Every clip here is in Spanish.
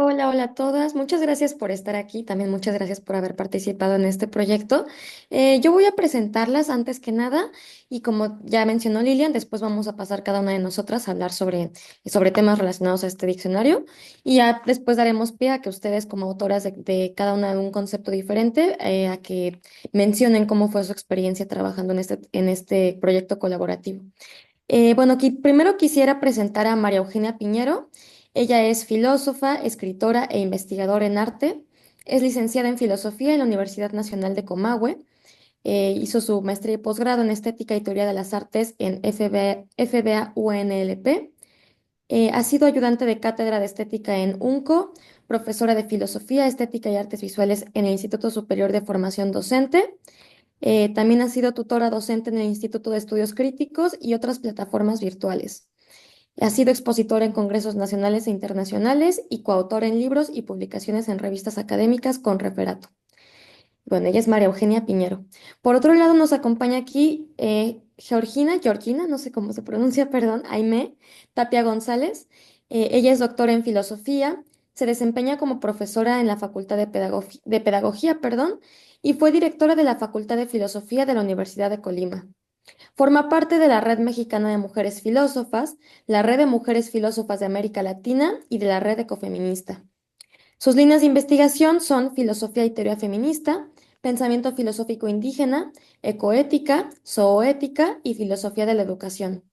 Hola, hola a todas. Muchas gracias por estar aquí. También muchas gracias por haber participado en este proyecto. Yo voy a presentarlas antes que nada y como ya mencionó Lilian, después vamos a pasar cada una de nosotras a hablar sobre temas relacionados a este diccionario y ya después daremos pie a que ustedes como autoras de cada una de un concepto diferente, a que mencionen cómo fue su experiencia trabajando en este proyecto colaborativo. Bueno, aquí primero quisiera presentar a María Eugenia Piñero. Ella es filósofa, escritora e investigadora en arte. Es licenciada en filosofía en la Universidad Nacional de Comahue. Hizo su maestría y posgrado en estética y teoría de las artes en FBA UNLP. Ha sido ayudante de cátedra de estética en UNCO, profesora de filosofía, estética y artes visuales en el Instituto Superior de Formación Docente. También ha sido tutora docente en el Instituto de Estudios Críticos y otras plataformas virtuales. Ha sido expositora en congresos nacionales e internacionales y coautora en libros y publicaciones en revistas académicas con referato. Bueno, ella es María Eugenia Piñero. Por otro lado, nos acompaña aquí Georgina, no sé cómo se pronuncia, perdón, Aimé Tapia González. Ella es doctora en filosofía, se desempeña como profesora en la Facultad de Pedagogía, perdón, y fue directora de la Facultad de Filosofía de la Universidad de Colima. Forma parte de la Red Mexicana de Mujeres Filósofas, la Red de Mujeres Filósofas de América Latina y de la Red Ecofeminista. Sus líneas de investigación son filosofía y teoría feminista, pensamiento filosófico indígena, ecoética, zooética y filosofía de la educación.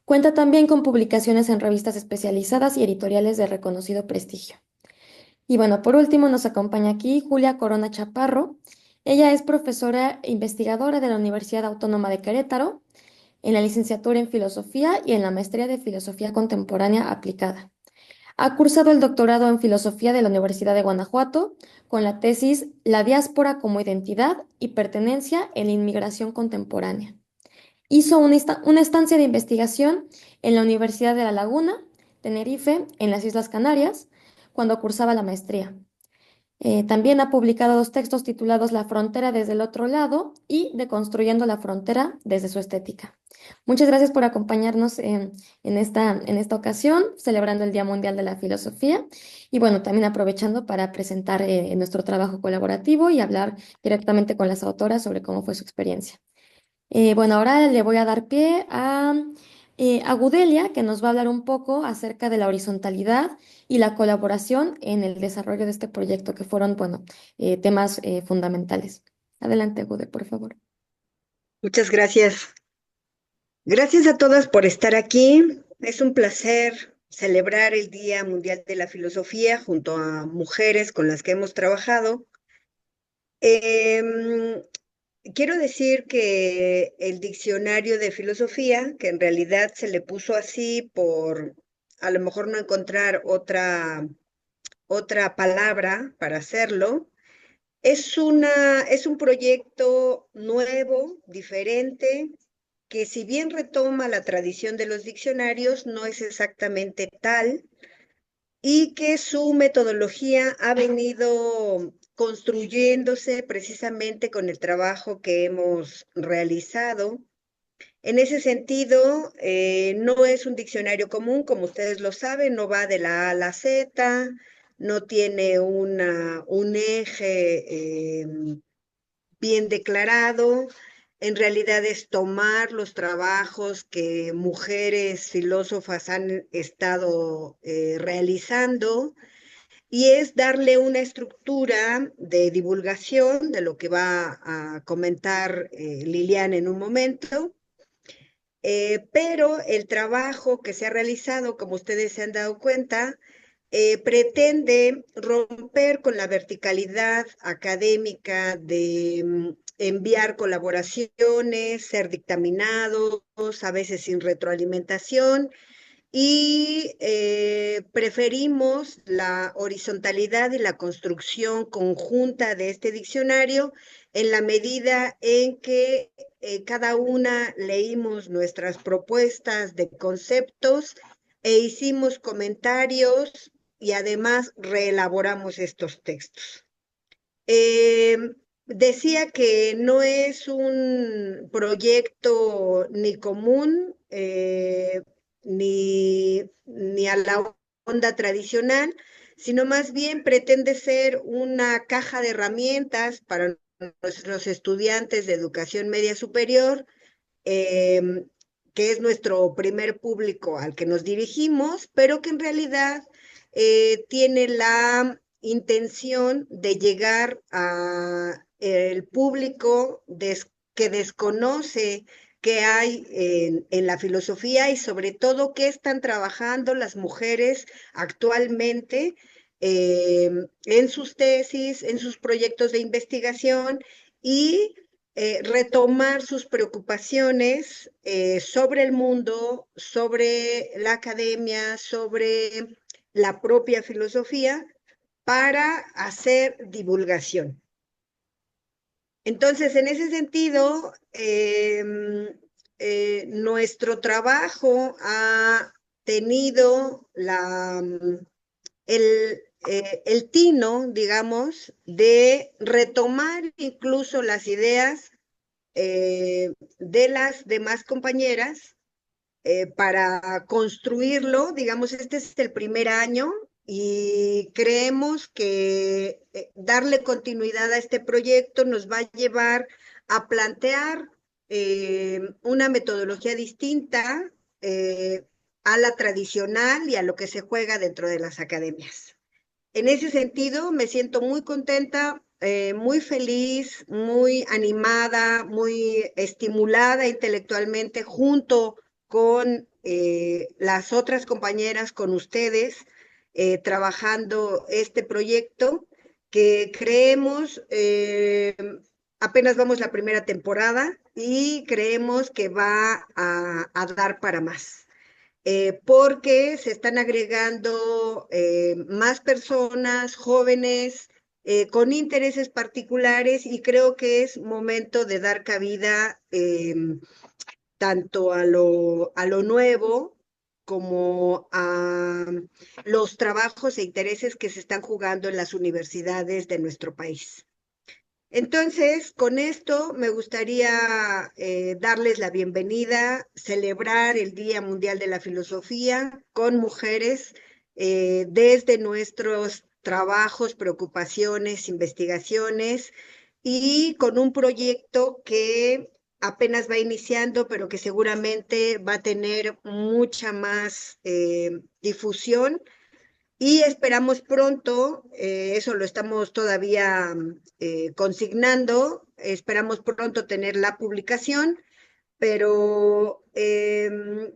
Cuenta también con publicaciones en revistas especializadas y editoriales de reconocido prestigio. Y bueno, por último nos acompaña aquí Julia Corona Chaparro. Ella es profesora e investigadora de la Universidad Autónoma de Querétaro, en la licenciatura en filosofía y en la maestría de filosofía contemporánea aplicada. Ha cursado el doctorado en filosofía de la Universidad de Guanajuato con la tesis La diáspora como identidad y pertenencia en la inmigración contemporánea. Hizo una estancia de investigación en la Universidad de La Laguna, Tenerife, en las Islas Canarias, cuando cursaba la maestría. También ha publicado dos textos titulados La frontera desde el otro lado y Deconstruyendo la frontera desde su estética. Muchas gracias por acompañarnos en esta ocasión, celebrando el Día Mundial de la Filosofía y bueno, también aprovechando para presentar nuestro trabajo colaborativo y hablar directamente con las autoras sobre cómo fue su experiencia. Bueno, ahora le voy a dar pie a Gudelia, que nos va a hablar un poco acerca de la horizontalidad y la colaboración en el desarrollo de este proyecto, que fueron, bueno, temas fundamentales. Adelante, Gude, por favor. Muchas gracias. Gracias a todas por estar aquí. Es un placer celebrar el Día Mundial de la Filosofía junto a mujeres con las que hemos trabajado. Em, Quiero decir que el diccionario de filosofía, que en realidad se le puso así por a lo mejor no encontrar otra palabra para hacerlo, es un proyecto nuevo, diferente, que si bien retoma la tradición de los diccionarios, no es exactamente tal, y que su metodología ha venido construyéndose precisamente con el trabajo que hemos realizado. En ese sentido, no es un diccionario común, como ustedes lo saben, no va de la A a la Z, no tiene un eje bien declarado. En realidad es tomar los trabajos que mujeres filósofas han estado realizando y es darle una estructura de divulgación de lo que va a comentar Liliana en un momento. Pero el trabajo que se ha realizado, como ustedes se han dado cuenta, pretende romper con la verticalidad académica de enviar colaboraciones, ser dictaminados, a veces sin retroalimentación, y preferimos la horizontalidad y la construcción conjunta de este diccionario en la medida en que cada una leímos nuestras propuestas de conceptos e hicimos comentarios y además reelaboramos estos textos. Eh, Decía que no es un proyecto ni común ni a la onda tradicional, sino más bien pretende ser una caja de herramientas para nuestros estudiantes de educación media superior, eh, que es nuestro primer público al que nos dirigimos, pero que en realidad tiene la intención de llegar a el público que desconoce qué hay en la filosofía y sobre todo qué están trabajando las mujeres actualmente en sus tesis, en sus proyectos de investigación y retomar sus preocupaciones sobre el mundo, sobre la academia, sobre la propia filosofía, para hacer divulgación. Entonces, en ese sentido, nuestro trabajo ha tenido el tino, digamos, de retomar incluso las ideas de las demás compañeras para construirlo. Digamos, este es el primer año y creemos que darle continuidad a este proyecto nos va a llevar a plantear una metodología distinta a la tradicional y a lo que se juega dentro de las academias. En ese sentido, me siento muy contenta, muy feliz, muy animada, muy estimulada intelectualmente junto con las otras compañeras, con ustedes, trabajando este proyecto que creemos, apenas vamos la primera temporada y creemos que va a dar para más. Porque se están agregando más personas jóvenes con intereses particulares y creo que es momento de dar cabida tanto a lo nuevo como a los trabajos e intereses que se están jugando en las universidades de nuestro país. Entonces, con esto me gustaría darles la bienvenida, celebrar el Día Mundial de la Filosofía con mujeres desde nuestros trabajos, preocupaciones, investigaciones y con un proyecto que apenas va iniciando, pero que seguramente va a tener mucha más difusión y esperamos pronto, eso lo estamos todavía consignando, esperamos pronto tener la publicación, pero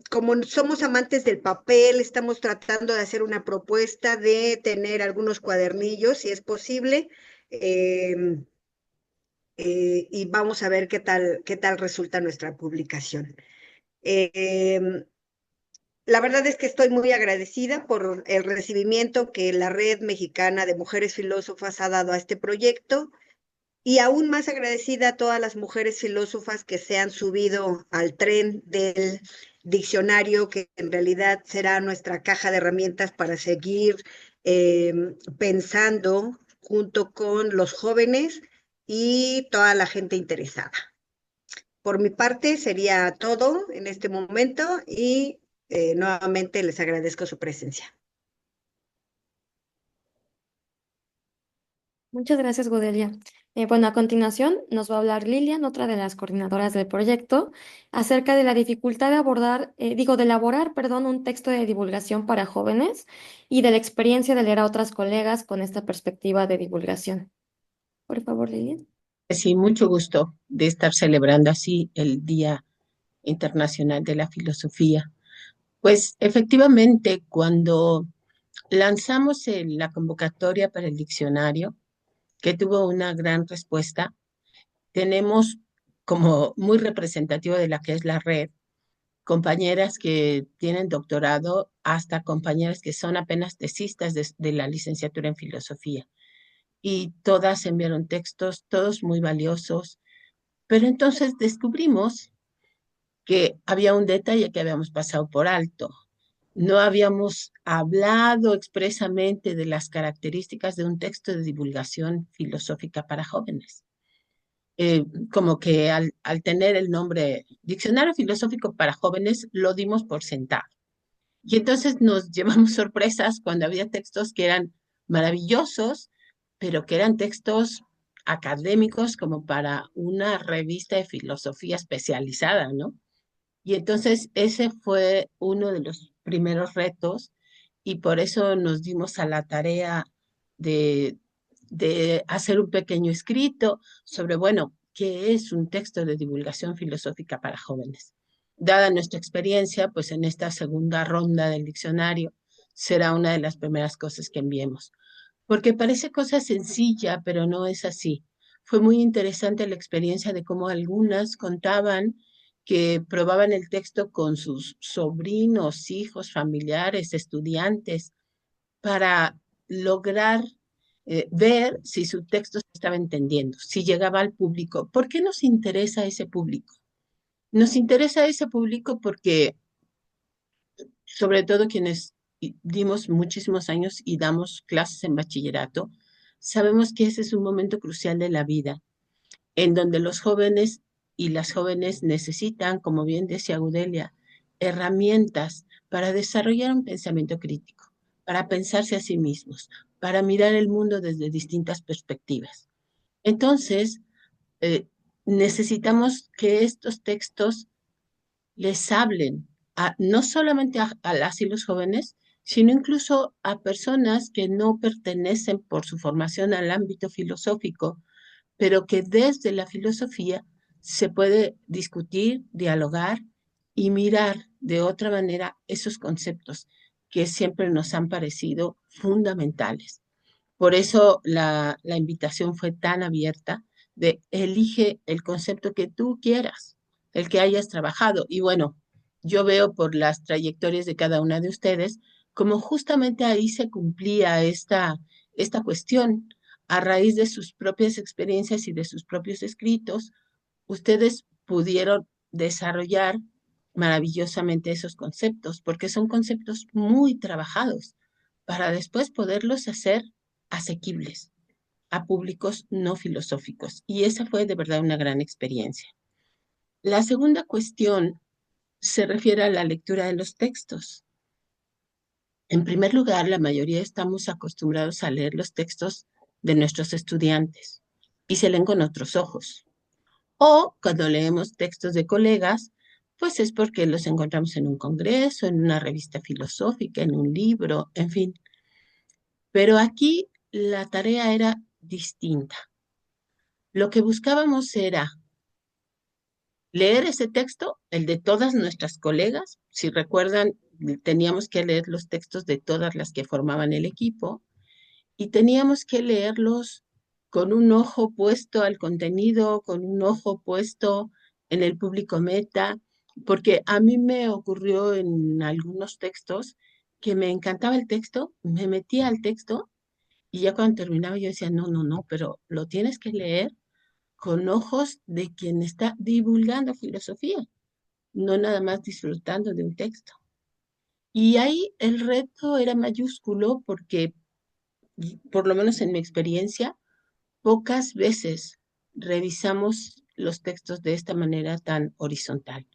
como somos amantes del papel, estamos tratando de hacer una propuesta de tener algunos cuadernillos, si es posible, eh, y vamos a ver qué tal resulta nuestra publicación. Eh, la verdad es que estoy muy agradecida por el recibimiento que la Red Mexicana de Mujeres Filósofas ha dado a este proyecto y aún más agradecida a todas las mujeres filósofas que se han subido al tren del diccionario, que en realidad será nuestra caja de herramientas para seguir eh, pensando junto con los jóvenes y toda la gente interesada. Por mi parte sería todo en este momento y nuevamente les agradezco su presencia. Muchas gracias, Gudelia. Bueno, a continuación nos va a hablar Lilian, otra de las coordinadoras del proyecto, acerca de la dificultad de abordar, de elaborar, perdón, un texto de divulgación para jóvenes y de la experiencia de leer a otras colegas con esta perspectiva de divulgación. Por favor, Lilian. Sí, mucho gusto de estar celebrando así el Día Internacional de la Filosofía. Pues efectivamente, cuando lanzamos la convocatoria para el diccionario, que tuvo una gran respuesta, tenemos como muy representativo de la que es la red, compañeras que tienen doctorado hasta compañeras que son apenas tesistas de la licenciatura en filosofía. Y todas enviaron textos, todos muy valiosos. Pero entonces descubrimos que había un detalle que habíamos pasado por alto. No habíamos hablado expresamente de las características de un texto de divulgación filosófica para jóvenes. Como que al tener el nombre Diccionario Filosófico para Jóvenes, lo dimos por sentado. Y entonces nos llevamos sorpresas cuando había textos que eran maravillosos, pero que eran textos académicos como para una revista de filosofía especializada, ¿no? Y entonces ese fue uno de los primeros retos y por eso nos dimos a la tarea de, de hacer un pequeño escrito sobre, bueno, ¿qué es un texto de divulgación filosófica para jóvenes? Dada nuestra experiencia, pues en esta segunda ronda del diccionario será una de las primeras cosas que enviemos, porque parece cosa sencilla, pero no es así. Fue muy interesante la experiencia de cómo algunas contaban que probaban el texto con sus sobrinos, hijos, familiares, estudiantes, para lograr ver si su texto se estaba entendiendo, si llegaba al público. ¿Por qué nos interesa ese público? Nos interesa ese público porque, sobre todo quienes dimos muchísimos años y damos clases en bachillerato, sabemos que ese es un momento crucial de la vida, en donde los jóvenes y las jóvenes necesitan, como bien decía Gudelia, herramientas para desarrollar un pensamiento crítico, para pensarse a sí mismos, para mirar el mundo desde distintas perspectivas. Entonces, eh, necesitamos que estos textos les hablen no solamente a las y los jóvenes, sino incluso a personas que no pertenecen por su formación al ámbito filosófico, pero que desde la filosofía se puede discutir, dialogar y mirar de otra manera esos conceptos que siempre nos han parecido fundamentales. Por eso la invitación fue tan abierta de elige el concepto que tú quieras, el que hayas trabajado. Y bueno, yo veo por las trayectorias de cada una de ustedes como justamente ahí se cumplía esta cuestión. A raíz de sus propias experiencias y de sus propios escritos, ustedes pudieron desarrollar maravillosamente esos conceptos, porque son conceptos muy trabajados para después poderlos hacer asequibles a públicos no filosóficos. Y esa fue de verdad una gran experiencia. La segunda cuestión se refiere a la lectura de los textos. En primer lugar, la mayoría estamos acostumbrados a leer los textos de nuestros estudiantes y se leen con otros ojos. O cuando leemos textos de colegas, pues es porque los encontramos en un congreso, en una revista filosófica, en un libro, en fin. Pero aquí la tarea era distinta. Lo que buscábamos era leer ese texto, el de todas nuestras colegas. Si recuerdan, teníamos que leer los textos de todas las que formaban el equipo y teníamos que leerlos con un ojo puesto al contenido, con un ojo puesto en el público meta, porque a mí me ocurrió en algunos textos que me encantaba el texto, me metía al texto y ya cuando terminaba yo decía, no, no, no, pero lo tienes que leer con ojos de quien está divulgando filosofía, no nada más disfrutando de un texto. Y ahí el reto era mayúsculo porque, por lo menos en mi experiencia, pocas veces revisamos los textos de esta manera tan horizontal.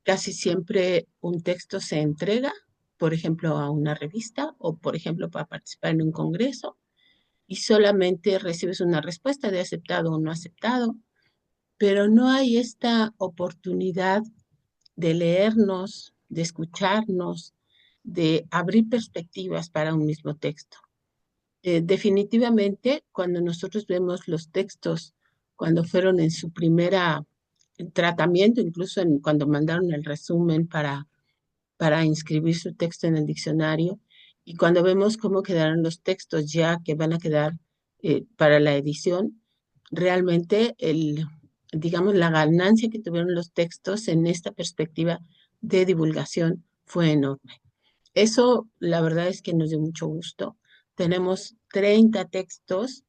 Casi siempre un texto se entrega, por ejemplo, a una revista o, por ejemplo, para participar en un congreso y solamente recibes una respuesta de aceptado o no aceptado, pero no hay esta oportunidad de leernos, de escucharnos, de abrir perspectivas para un mismo texto. Definitivamente, cuando nosotros vemos los textos, cuando fueron en su primera tratamiento, incluso cuando mandaron el resumen para inscribir su texto en el diccionario, y cuando vemos cómo quedaron los textos ya que van a quedar para la edición, realmente digamos, la ganancia que tuvieron los textos en esta perspectiva de divulgación fue enorme. Eso, la verdad es que nos dio mucho gusto. Tenemos 30 textos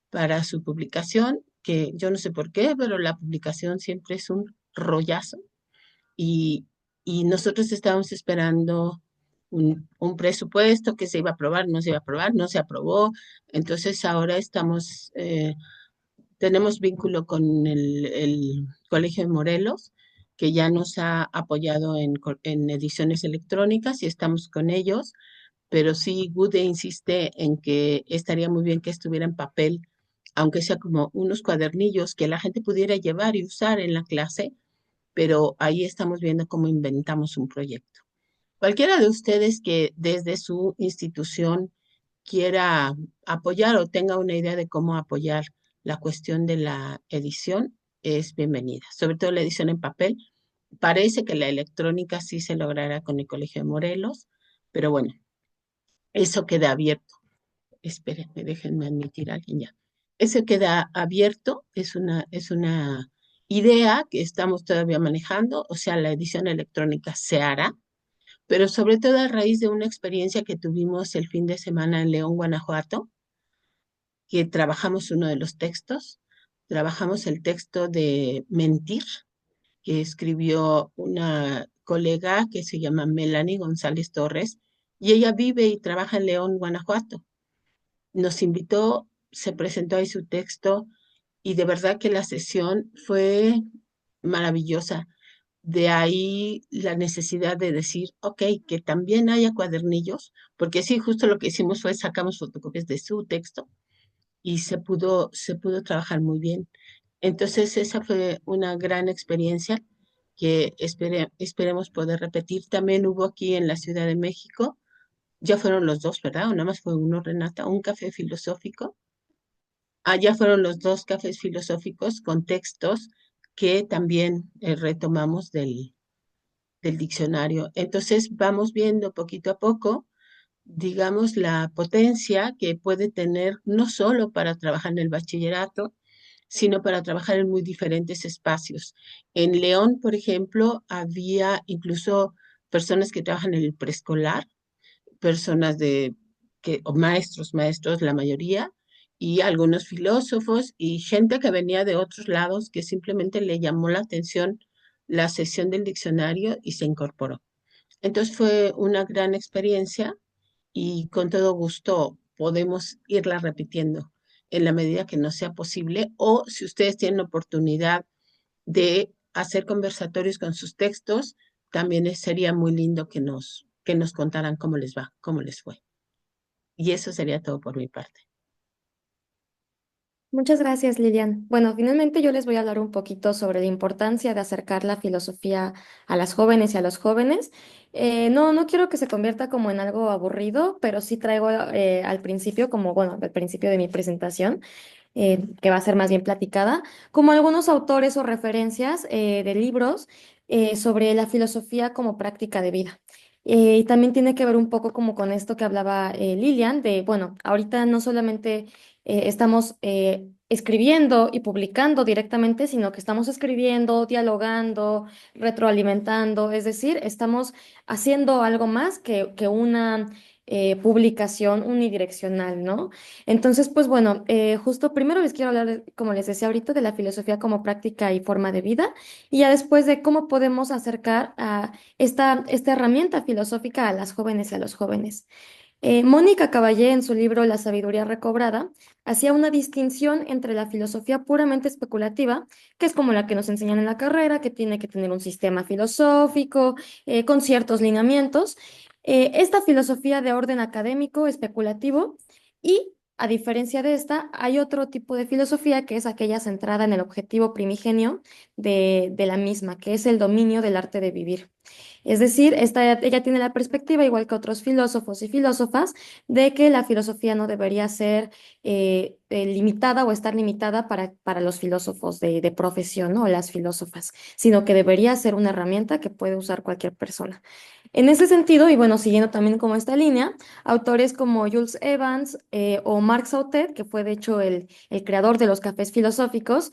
para su publicación, que yo no sé por qué, pero la publicación siempre es un rollazo y, y nosotros estábamos esperando un presupuesto que se iba a aprobar, no se iba a aprobar, no se aprobó. Entonces ahora tenemos vínculo con el Colegio de Morelos, que ya nos ha apoyado en ediciones electrónicas y estamos con ellos, pero sí Gude insiste en que estaría muy bien que estuviera en papel, aunque sea como unos cuadernillos que la gente pudiera llevar y usar en la clase, pero ahí estamos viendo cómo inventamos un proyecto. Cualquiera de ustedes que desde su institución quiera apoyar o tenga una idea de cómo apoyar la cuestión de la edición, es bienvenida, sobre todo la edición en papel. Parece que la electrónica sí se logrará con el Colegio de Morelos, pero bueno, eso queda abierto. Espérenme, déjenme admitir a alguien ya. Eso queda abierto, es una idea que estamos todavía manejando, o sea, la edición electrónica se hará, pero sobre todo a raíz de una experiencia que tuvimos el fin de semana en León, Guanajuato, que trabajamos uno de los textos, trabajamos el texto de Mentir, que escribió una colega que se llama Melanie González Torres, y ella vive y trabaja en León, Guanajuato. Nos invitó, se presentó ahí su texto, y de verdad que la sesión fue maravillosa. De ahí la necesidad de decir, ok, que también haya cuadernillos, porque sí, justo lo que hicimos fue sacamos fotocopias de su texto y se pudo trabajar muy bien. Entonces, esa fue una gran experiencia que esperemos poder repetir. También hubo aquí en la Ciudad de México, ya fueron los dos, ¿verdad? O nada más fue uno, Renata, un café filosófico. Allá fueron los dos cafés filosóficos con textos que también retomamos del diccionario. Entonces, vamos viendo poquito a poco, digamos, la potencia que puede tener no solo para trabajar en el bachillerato, sino para trabajar en muy diferentes espacios. En León, por ejemplo, había incluso personas que trabajan en el preescolar, personas o maestros, la mayoría, y algunos filósofos y gente que venía de otros lados que simplemente le llamó la atención la sesión del diccionario y se incorporó. Entonces fue una gran experiencia y con todo gusto podemos irla repitiendo en la medida que nos sea posible, o si ustedes tienen oportunidad de hacer conversatorios con sus textos, también sería muy lindo que nos contaran cómo les va, cómo les fue. Y eso sería todo por mi parte. Muchas gracias, Lilian. Bueno, finalmente yo les voy a hablar un poquito sobre la importancia de acercar la filosofía a las jóvenes y a los jóvenes. No quiero que se convierta como en algo aburrido, pero sí traigo al principio, como bueno, al principio de mi presentación, que va a ser más bien platicada, como algunos autores o referencias de libros sobre la filosofía como práctica de vida. Y también tiene que ver un poco como con esto que hablaba Lilian, de, bueno, ahorita no solamente estamos escribiendo y publicando directamente, sino que estamos escribiendo, dialogando, retroalimentando, es decir, estamos haciendo algo más que una publicación unidireccional, ¿no? Entonces, pues bueno, justo primero les quiero hablar, como les decía ahorita, de la filosofía como práctica y forma de vida, y ya después de cómo podemos acercar a esta herramienta filosófica a las jóvenes y a los jóvenes. Mónica Caballé, en su libro La sabiduría recobrada, hacía una distinción entre la filosofía puramente especulativa, que es como la que nos enseñan en la carrera, que tiene que tener un sistema filosófico con ciertos lineamientos, esta filosofía de orden académico, especulativo, y a diferencia de esta, hay otro tipo de filosofía que es aquella centrada en el objetivo primigenio de la misma, que es el dominio del arte de vivir. Es decir, ella tiene la perspectiva, igual que otros filósofos y filósofas, de que la filosofía no debería ser limitada o estar limitada para los filósofos de profesión, ¿no? O las filósofas, sino que debería ser una herramienta que puede usar cualquier persona. En ese sentido, y bueno, siguiendo también como esta línea, autores como Jules Evans o Marc Sautet, que fue de hecho el creador de los cafés filosóficos,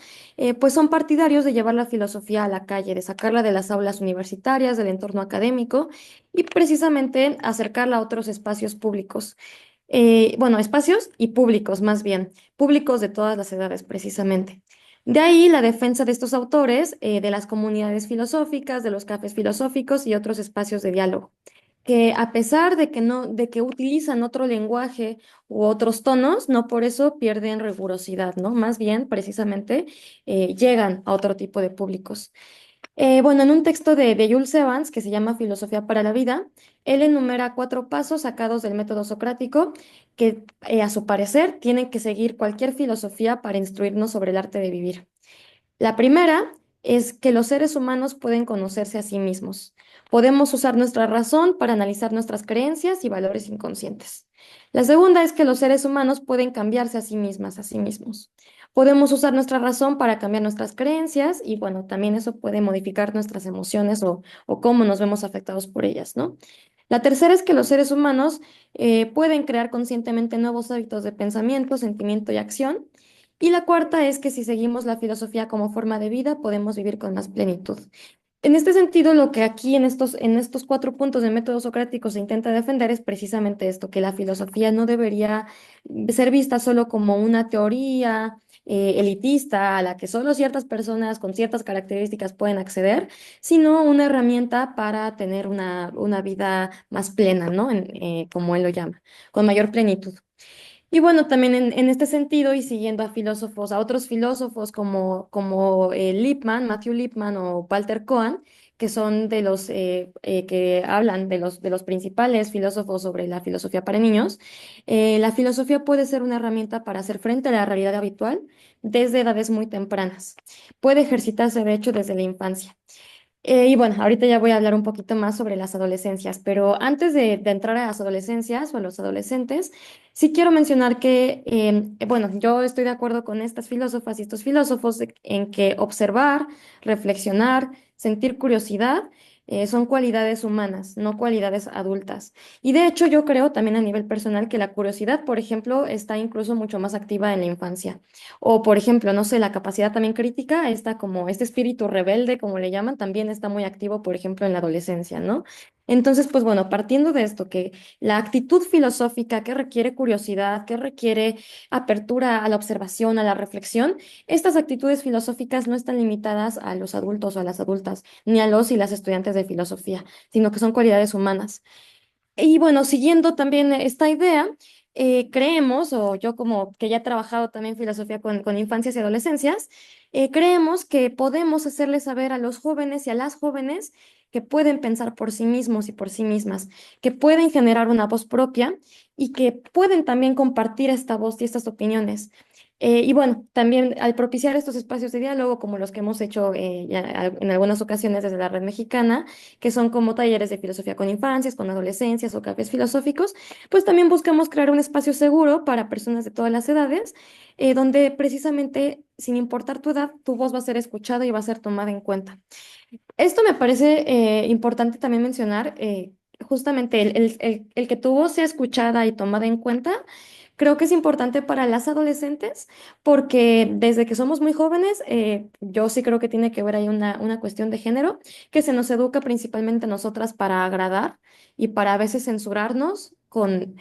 pues son partidarios de llevar la filosofía a la calle, de sacarla de las aulas universitarias, del entorno académico y precisamente acercarla a otros espacios públicos. Bueno, espacios y públicos más bien, públicos de todas las edades precisamente. De ahí la defensa de estos autores, de las comunidades filosóficas, de los cafés filosóficos y otros espacios de diálogo, que a pesar de que no, de que utilizan otro lenguaje u otros tonos, no por eso pierden rigurosidad, ¿no? Más bien, precisamente, llegan a otro tipo de públicos. Bueno, en un texto de Jules Evans que se llama Filosofía para la Vida, él enumera 4 pasos sacados del método socrático que, a su parecer, tienen que seguir cualquier filosofía para instruirnos sobre el arte de vivir. La primera es que los seres humanos pueden conocerse a sí mismos. Podemos usar nuestra razón para analizar nuestras creencias y valores inconscientes. La segunda es que los seres humanos pueden cambiarse a sí mismas, a sí mismos. Podemos usar nuestra razón para cambiar nuestras creencias y bueno, también eso puede modificar nuestras emociones o cómo nos vemos afectados por ellas, ¿no? La tercera es que los seres humanos pueden crear conscientemente nuevos hábitos de pensamiento, sentimiento y acción. Y la cuarta es que si seguimos la filosofía como forma de vida, podemos vivir con más plenitud. En este sentido, lo que aquí en estos 4 puntos del método socrático se intenta defender es precisamente esto, que la filosofía no debería ser vista solo como una teoría elitista a la que solo ciertas personas con ciertas características pueden acceder, sino una herramienta para tener una vida más plena, ¿no? Como él lo llama, con mayor plenitud. Y bueno, también en este sentido, y siguiendo a filósofos, a otros filósofos como Lippmann, Matthew Lippmann o Walter Cohen, que son de los que hablan de los principales filósofos sobre la filosofía para niños, la filosofía puede ser una herramienta para hacer frente a la realidad habitual desde edades muy tempranas. Puede ejercitarse, de hecho, desde la infancia. Y bueno, ahorita ya voy a hablar un poquito más sobre las adolescencias, pero antes de entrar a las adolescencias o a los adolescentes, sí quiero mencionar que, bueno, yo estoy de acuerdo con estas filósofas y estos filósofos en que observar, reflexionar, sentir curiosidad, son cualidades humanas, no cualidades adultas. Y de hecho, yo creo también a nivel personal que la curiosidad, por ejemplo, está incluso mucho más activa en la infancia. O, por ejemplo, no sé, la capacidad también crítica, está como este espíritu rebelde, como le llaman, también está muy activo, por ejemplo, en la adolescencia, ¿no? Entonces, pues bueno, partiendo de esto, que la actitud filosófica que requiere curiosidad, que requiere apertura a la observación, a la reflexión, estas actitudes filosóficas no están limitadas a los adultos o a las adultas, ni a los y las estudiantes de filosofía, sino que son cualidades humanas. Y bueno, siguiendo también esta idea, creemos, o yo como que ya he trabajado también filosofía con infancias y adolescencias, creemos que podemos hacerles saber a los jóvenes y a las jóvenes que pueden pensar por sí mismos y por sí mismas, que pueden generar una voz propia y que pueden también compartir esta voz y estas opiniones. Y bueno, también al propiciar estos espacios de diálogo, como los que hemos hecho ya en algunas ocasiones desde la Red Mexicana, que son como talleres de filosofía con infancias, con adolescencias o cafés filosóficos, pues también buscamos crear un espacio seguro para personas de todas las edades, donde precisamente, sin importar tu edad, tu voz va a ser escuchada y va a ser tomada en cuenta. Esto me parece importante también mencionar, justamente el que tu voz sea escuchada y tomada en cuenta. Creo que es importante para las adolescentes porque desde que somos muy jóvenes, yo sí creo que tiene que ver ahí una cuestión de género, que se nos educa principalmente a nosotras para agradar y para a veces censurarnos con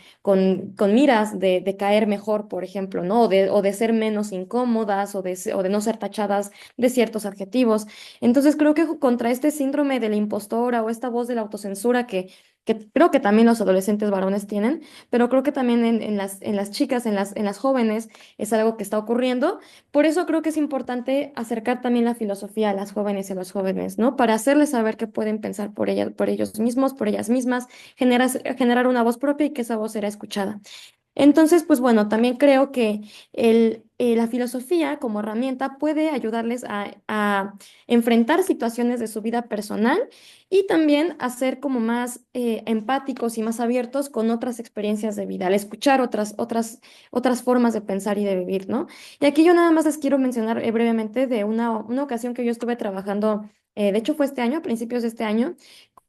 miras de caer mejor, por ejemplo, ¿no? O de ser menos incómodas o de no ser tachadas de ciertos adjetivos. Entonces creo que contra este síndrome de la impostora o esta voz de la autocensura que creo que también los adolescentes varones tienen, pero creo que también en las chicas, en las jóvenes, es algo que está ocurriendo. Por eso creo que es importante acercar también la filosofía a las jóvenes y a los jóvenes, ¿no? Para hacerles saber que pueden pensar por ellas, por ellos mismos, por ellas mismas, generar una voz propia y que esa voz será escuchada. Entonces, pues bueno, también creo que la filosofía como herramienta puede ayudarles a enfrentar situaciones de su vida personal y también a ser como más empáticos y más abiertos con otras experiencias de vida, al escuchar otras formas de pensar y de vivir, ¿no? Y aquí yo nada más les quiero mencionar brevemente de una ocasión que yo estuve trabajando, de hecho fue este año, a principios de este año,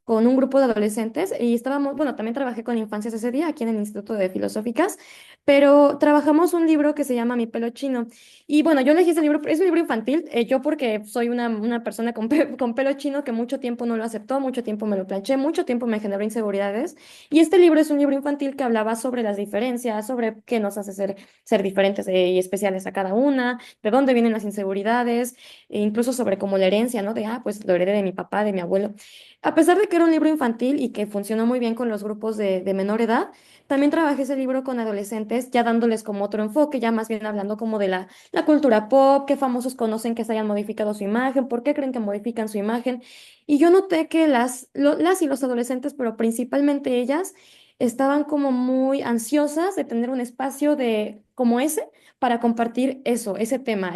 con un grupo de adolescentes y estábamos, bueno, también trabajé con infancias ese día aquí en el Instituto de Filosóficas, pero trabajamos un libro que se llama Mi pelo chino. Y bueno, yo elegí ese libro, es un libro infantil, yo porque soy una persona con pelo chino que mucho tiempo no lo aceptó, mucho tiempo me lo planché, mucho tiempo me generó inseguridades. Y este libro es un libro infantil que hablaba sobre las diferencias, sobre qué nos hace ser diferentes y especiales a cada una, de dónde vienen las inseguridades, e incluso sobre cómo la herencia, ¿no? Pues lo heredé de mi papá, de mi abuelo. A pesar de que era un libro infantil y que funcionó muy bien con los grupos de menor edad, también trabajé ese libro con adolescentes, ya dándoles como otro enfoque, ya más bien hablando como de la cultura pop, qué famosos conocen que se hayan modificado su imagen, por qué creen que modifican su imagen. Y yo noté que las y los adolescentes, pero principalmente ellas, estaban como muy ansiosas de tener un espacio de como ese para compartir eso, ese tema,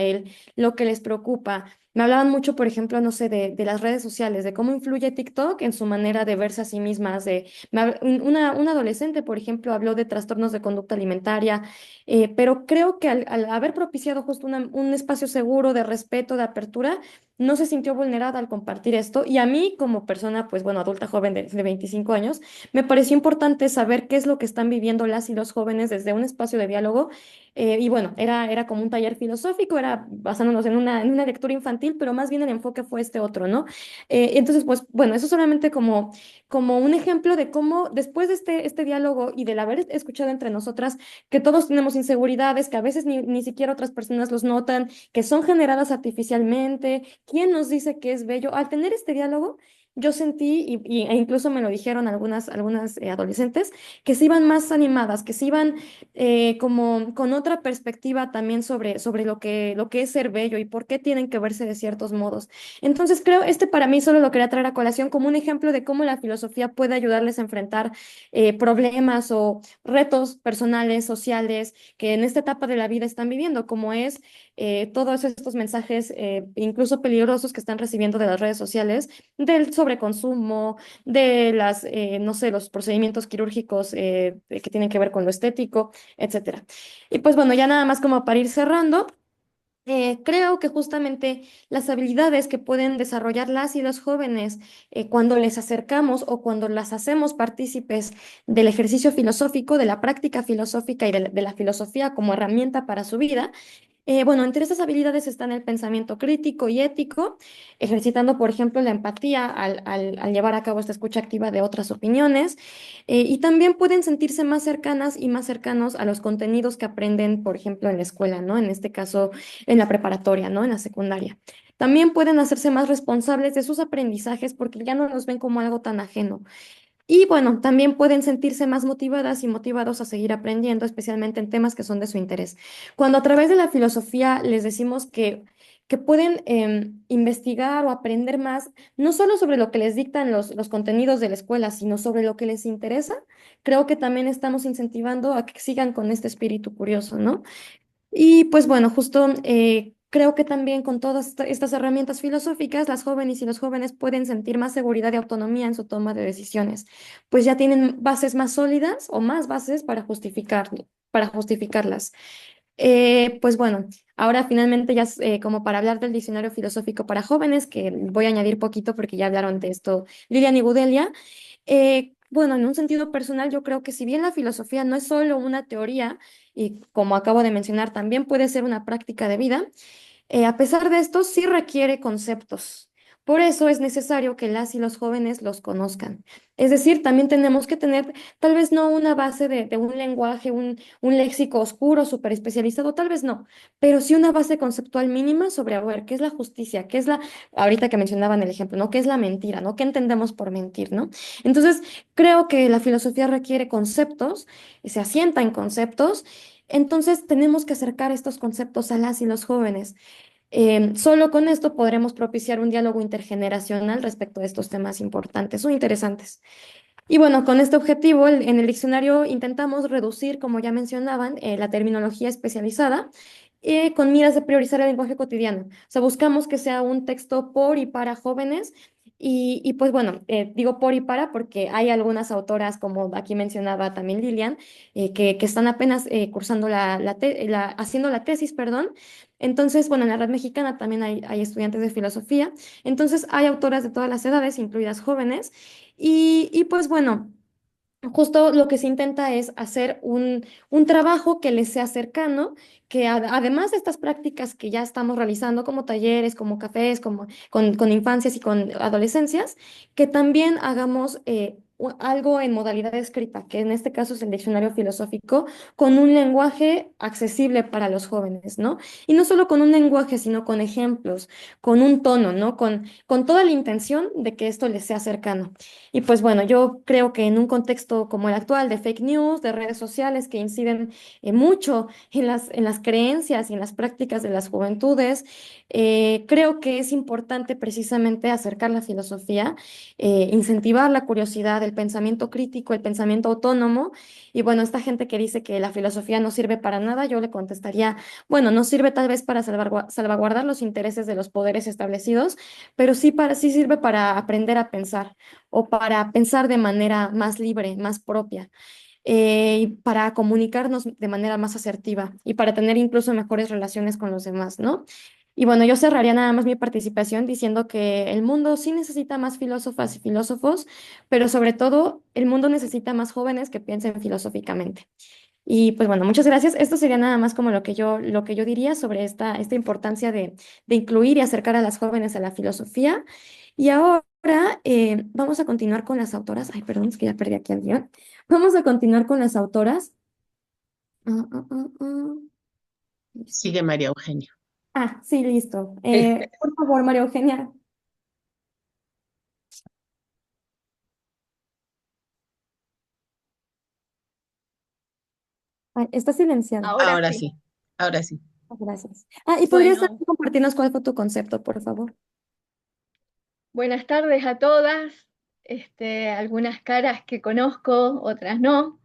lo que les preocupa. Me hablaban mucho, por ejemplo, no sé, de las redes sociales, de cómo influye TikTok en su manera de verse a sí mismas. Una adolescente, por ejemplo, habló de trastornos de conducta alimentaria, pero creo que al haber propiciado justo un espacio seguro de respeto, de apertura, no se sintió vulnerada al compartir esto. Y a mí, como persona, pues bueno, adulta joven de 25 años, me pareció importante saber qué es lo que están viviendo las y los jóvenes desde un espacio de diálogo. Y bueno, era como un taller filosófico, era basándonos en una lectura infantil, pero más bien el enfoque fue este otro, ¿no? Entonces, pues bueno, eso solamente como un ejemplo de cómo después de este diálogo y del haber escuchado entre nosotras que todos tenemos inseguridades, que a veces ni siquiera otras personas los notan, que son generadas artificialmente, ¿quién nos dice que es bello? Al tener este diálogo, yo sentí, e incluso me lo dijeron algunas adolescentes, que se iban más animadas, que se iban como con otra perspectiva también sobre lo que es ser bello y por qué tienen que verse de ciertos modos. Entonces creo, para mí solo lo quería traer a colación como un ejemplo de cómo la filosofía puede ayudarles a enfrentar problemas o retos personales, sociales, que en esta etapa de la vida están viviendo, como es todos estos mensajes, incluso peligrosos, que están recibiendo de las redes sociales, del sobreconsumo, de no sé, los procedimientos quirúrgicos que tienen que ver con lo estético, etcétera. Y pues bueno, ya nada más como para ir cerrando. Creo que justamente las habilidades que pueden desarrollar las y los jóvenes cuando les acercamos o cuando las hacemos partícipes del ejercicio filosófico, de la práctica filosófica y de la filosofía como herramienta para su vida, bueno, entre estas habilidades están el pensamiento crítico y ético, ejercitando, por ejemplo, la empatía al llevar a cabo esta escucha activa de otras opiniones, y también pueden sentirse más cercanas y más cercanos a los contenidos que aprenden, por ejemplo, en la escuela, ¿no? En este caso, en la preparatoria, ¿no? En la secundaria. También pueden hacerse más responsables de sus aprendizajes porque ya no los ven como algo tan ajeno. Y bueno, también pueden sentirse más motivadas y motivados a seguir aprendiendo, especialmente en temas que son de su interés. Cuando a través de la filosofía les decimos que pueden investigar o aprender más, no solo sobre lo que les dictan los contenidos de la escuela, sino sobre lo que les interesa, creo que también estamos incentivando a que sigan con este espíritu curioso, ¿no? Y pues bueno, justo creo que también con todas estas herramientas filosóficas, las jóvenes y los jóvenes pueden sentir más seguridad y autonomía en su toma de decisiones, pues ya tienen bases más sólidas o más bases para justificarlas. Pues bueno, ahora finalmente ya como para hablar del diccionario filosófico para jóvenes, que voy a añadir poquito porque ya hablaron de esto Lilian y Gudelia. Bueno, en un sentido personal, yo creo que si bien la filosofía no es solo una teoría, y como acabo de mencionar, también puede ser una práctica de vida, a pesar de esto, sí requiere conceptos. Por eso es necesario que las y los jóvenes los conozcan. Es decir, también tenemos que tener tal vez no una base de un lenguaje, un léxico oscuro, súper especializado, tal vez no, pero sí una base conceptual mínima sobre, a ver, qué es la justicia, qué es ahorita que mencionaban el ejemplo, ¿no? ¿Qué es la mentira, ¿no? ¿Qué entendemos por mentir, ¿no? Entonces, creo que la filosofía requiere conceptos, y se asienta en conceptos. Entonces, tenemos que acercar estos conceptos a las y los jóvenes. Solo con esto podremos propiciar un diálogo intergeneracional respecto a estos temas importantes o interesantes. Y bueno, con este objetivo, en el diccionario intentamos reducir, como ya mencionaban, la terminología especializada con miras de priorizar el lenguaje cotidiano. O sea, buscamos que sea un texto por y para jóvenes. Y pues bueno, digo por y para porque hay algunas autoras, como aquí mencionaba también Lilian, que están apenas cursando haciendo la tesis, perdón. Entonces, bueno, en la red mexicana también hay estudiantes de filosofía. Entonces, hay autoras de todas las edades, incluidas jóvenes. Y pues bueno, justo lo que se intenta es hacer un trabajo que les sea cercano, que además de estas prácticas que ya estamos realizando como talleres, como cafés, como con infancias y con adolescencias, que también hagamos algo en modalidad escrita, que en este caso es el diccionario filosófico, con un lenguaje accesible para los jóvenes, ¿no? Y no solo con un lenguaje, sino con ejemplos, con un tono, ¿no? Con toda la intención de que esto les sea cercano. Y pues bueno, yo creo que en un contexto como el actual de fake news, de redes sociales que inciden mucho en las creencias y en las prácticas de las juventudes, creo que es importante precisamente acercar la filosofía, incentivar la curiosidad, el pensamiento crítico, el pensamiento autónomo. Y bueno, esta gente que dice que la filosofía no sirve para nada, yo le contestaría, bueno, no sirve tal vez para salvaguardar los intereses de los poderes establecidos, pero sí sirve para aprender a pensar o para pensar de manera más libre, más propia. Y para comunicarnos de manera más asertiva y para tener incluso mejores relaciones con los demás, ¿no? Y bueno, yo cerraría nada más mi participación diciendo que el mundo sí necesita más filósofas y filósofos, pero sobre todo el mundo necesita más jóvenes que piensen filosóficamente. Y pues bueno, muchas gracias. Esto sería nada más como lo que yo diría sobre esta importancia de incluir y acercar a las jóvenes a la filosofía. Y ahora vamos a continuar con las autoras. Ay, perdón, es que ya perdí aquí el guión. Vamos a continuar con las autoras. Ah, ah, ah, ah. Listo. Sigue María Eugenia. Ah, sí, listo. Por favor, María Eugenia. Ay, está silenciado. Ahora Ahora sí. sí, ahora sí. Gracias. Ah, ¿y podrías Bueno, también compartirnos cuál fue tu concepto, por favor? buenas tardes a todas. Algunas caras que conozco, otras no.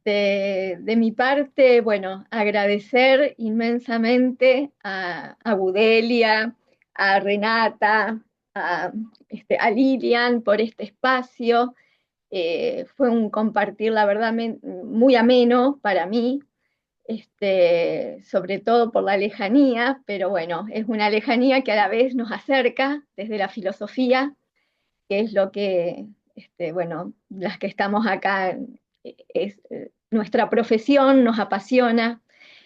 De mi parte, bueno, agradecer inmensamente a Budelia, a Renata, a, a Lilian por este espacio. Fue un compartir, la verdad, muy ameno para mí, sobre todo por la lejanía, pero bueno, es una lejanía que a la vez nos acerca desde la filosofía, que es lo que, bueno, las que estamos acá, es nuestra profesión, nos apasiona,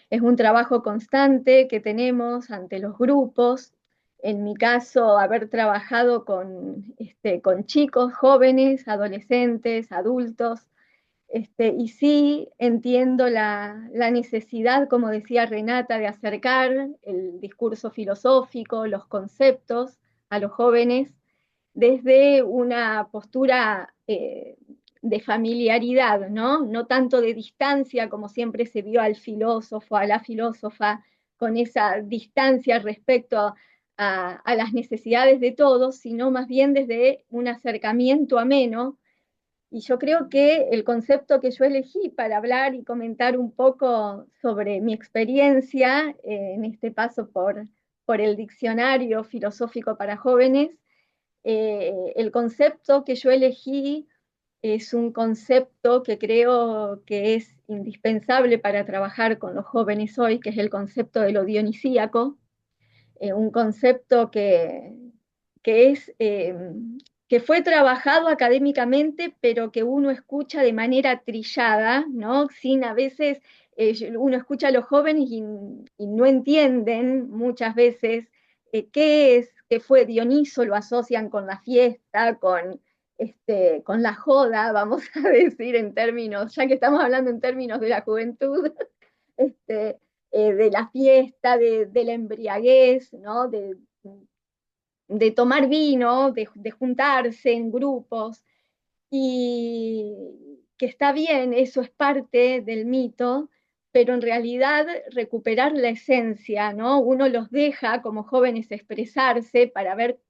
es un trabajo constante que tenemos ante los grupos. En mi caso, haber trabajado con chicos, jóvenes, adolescentes, adultos, y sí entiendo la necesidad, como decía Renata, de acercar el discurso filosófico, los conceptos a los jóvenes desde una postura de familiaridad, ¿no? No tanto de distancia como siempre se vio al filósofo, a la filósofa, con esa distancia respecto a las necesidades de todos, sino más bien desde un acercamiento ameno. Y yo creo que el concepto que yo elegí para hablar y comentar un poco sobre mi experiencia en este paso por el diccionario filosófico para jóvenes, el concepto que yo elegí es un concepto que creo que es indispensable para trabajar con los jóvenes hoy, que es el concepto de lo dionisíaco, un concepto que es que fue trabajado académicamente, pero que uno escucha de manera trillada, ¿no? Sin a veces, uno escucha a los jóvenes y no entienden muchas veces qué es, qué fue Dioniso, lo asocian con la fiesta, con la joda, vamos a decir en términos, ya que estamos hablando en términos de la juventud, este, de la fiesta, de la embriaguez, ¿no? De tomar vino, de juntarse en grupos, y que está bien, eso es parte del mito, pero en realidad recuperar la esencia, ¿no? Uno los deja como jóvenes expresarse para ver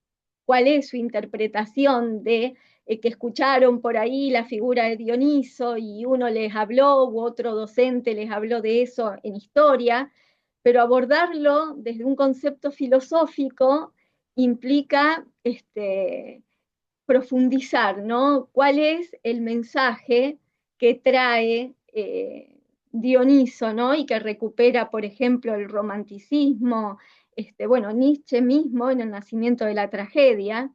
cuál es su interpretación de que escucharon por ahí la figura de Dioniso y uno les habló u otro docente les habló de eso en historia, pero abordarlo desde un concepto filosófico implica profundizar, ¿no? ¿Cuál es el mensaje que trae Dioniso, ¿no? Y que recupera, por ejemplo, el romanticismo, bueno, Nietzsche mismo en el nacimiento de la tragedia,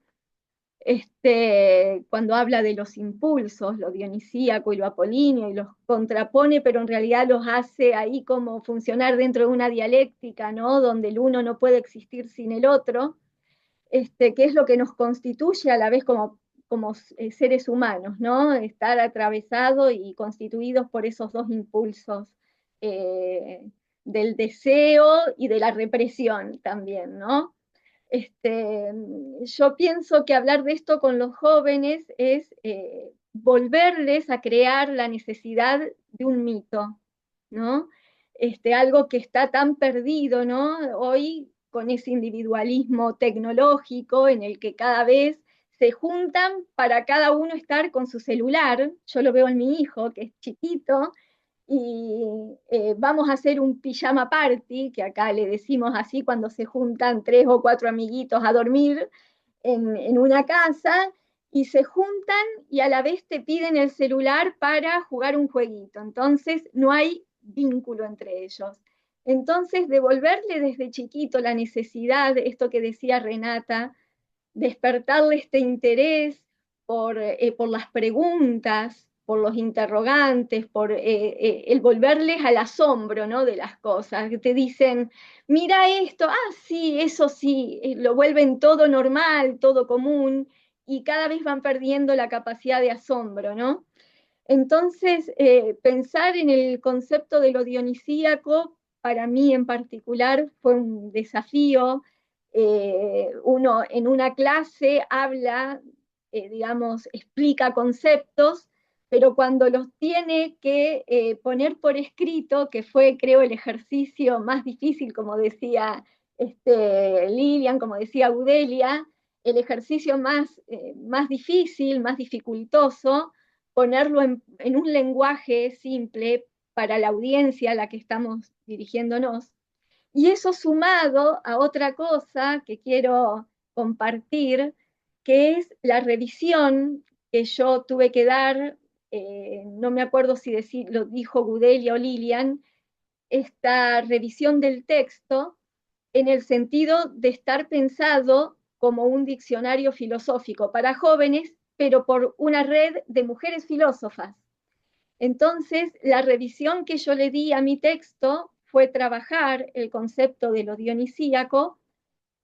cuando habla de los impulsos, lo dionisíaco y lo apolíneo, y los contrapone, pero en realidad los hace ahí como funcionar dentro de una dialéctica, ¿no? Donde el uno no puede existir sin el otro, que es lo que nos constituye a la vez como como seres humanos, ¿no? Estar atravesados y constituidos por esos dos impulsos eh, del deseo y de la represión también, ¿no? Yo pienso que hablar de esto con los jóvenes es volverles a crear la necesidad de un mito, ¿no? Algo que está tan perdido, ¿no? Hoy con ese individualismo tecnológico en el que cada vez se juntan para cada uno estar con su celular. Yo lo veo en mi hijo, que es chiquito, y vamos a hacer un pijama party, que acá le decimos así cuando se juntan 3 o 4 amiguitos a dormir en una casa, y se juntan y a la vez te piden el celular para jugar un jueguito. Entonces no hay vínculo entre ellos. Entonces, devolverle desde chiquito la necesidad, esto que decía Renata, despertarle este interés por las preguntas, por los interrogantes, por el volverles al asombro, ¿no? De las cosas. Que te dicen, mira esto, sí, eso sí, lo vuelven todo normal, todo común, y cada vez van perdiendo la capacidad de asombro, ¿no? Entonces, pensar en el concepto de lo dionisíaco, para mí en particular, fue un desafío. Uno en una clase habla, digamos, explica conceptos, pero cuando los tiene que poner por escrito, que fue, creo, el ejercicio más difícil, como decía Lilian, como decía Udelia, el ejercicio más difícil, más dificultoso, ponerlo en un lenguaje simple para la audiencia a la que estamos dirigiéndonos. Y eso sumado a otra cosa que quiero compartir, que es la revisión que yo tuve que dar, no me acuerdo si lo dijo Gudelia o Lilian, esta revisión del texto en el sentido de estar pensado como un diccionario filosófico para jóvenes, pero por una red de mujeres filósofas. Entonces, la revisión que yo le di a mi texto fue trabajar el concepto de lo dionisíaco,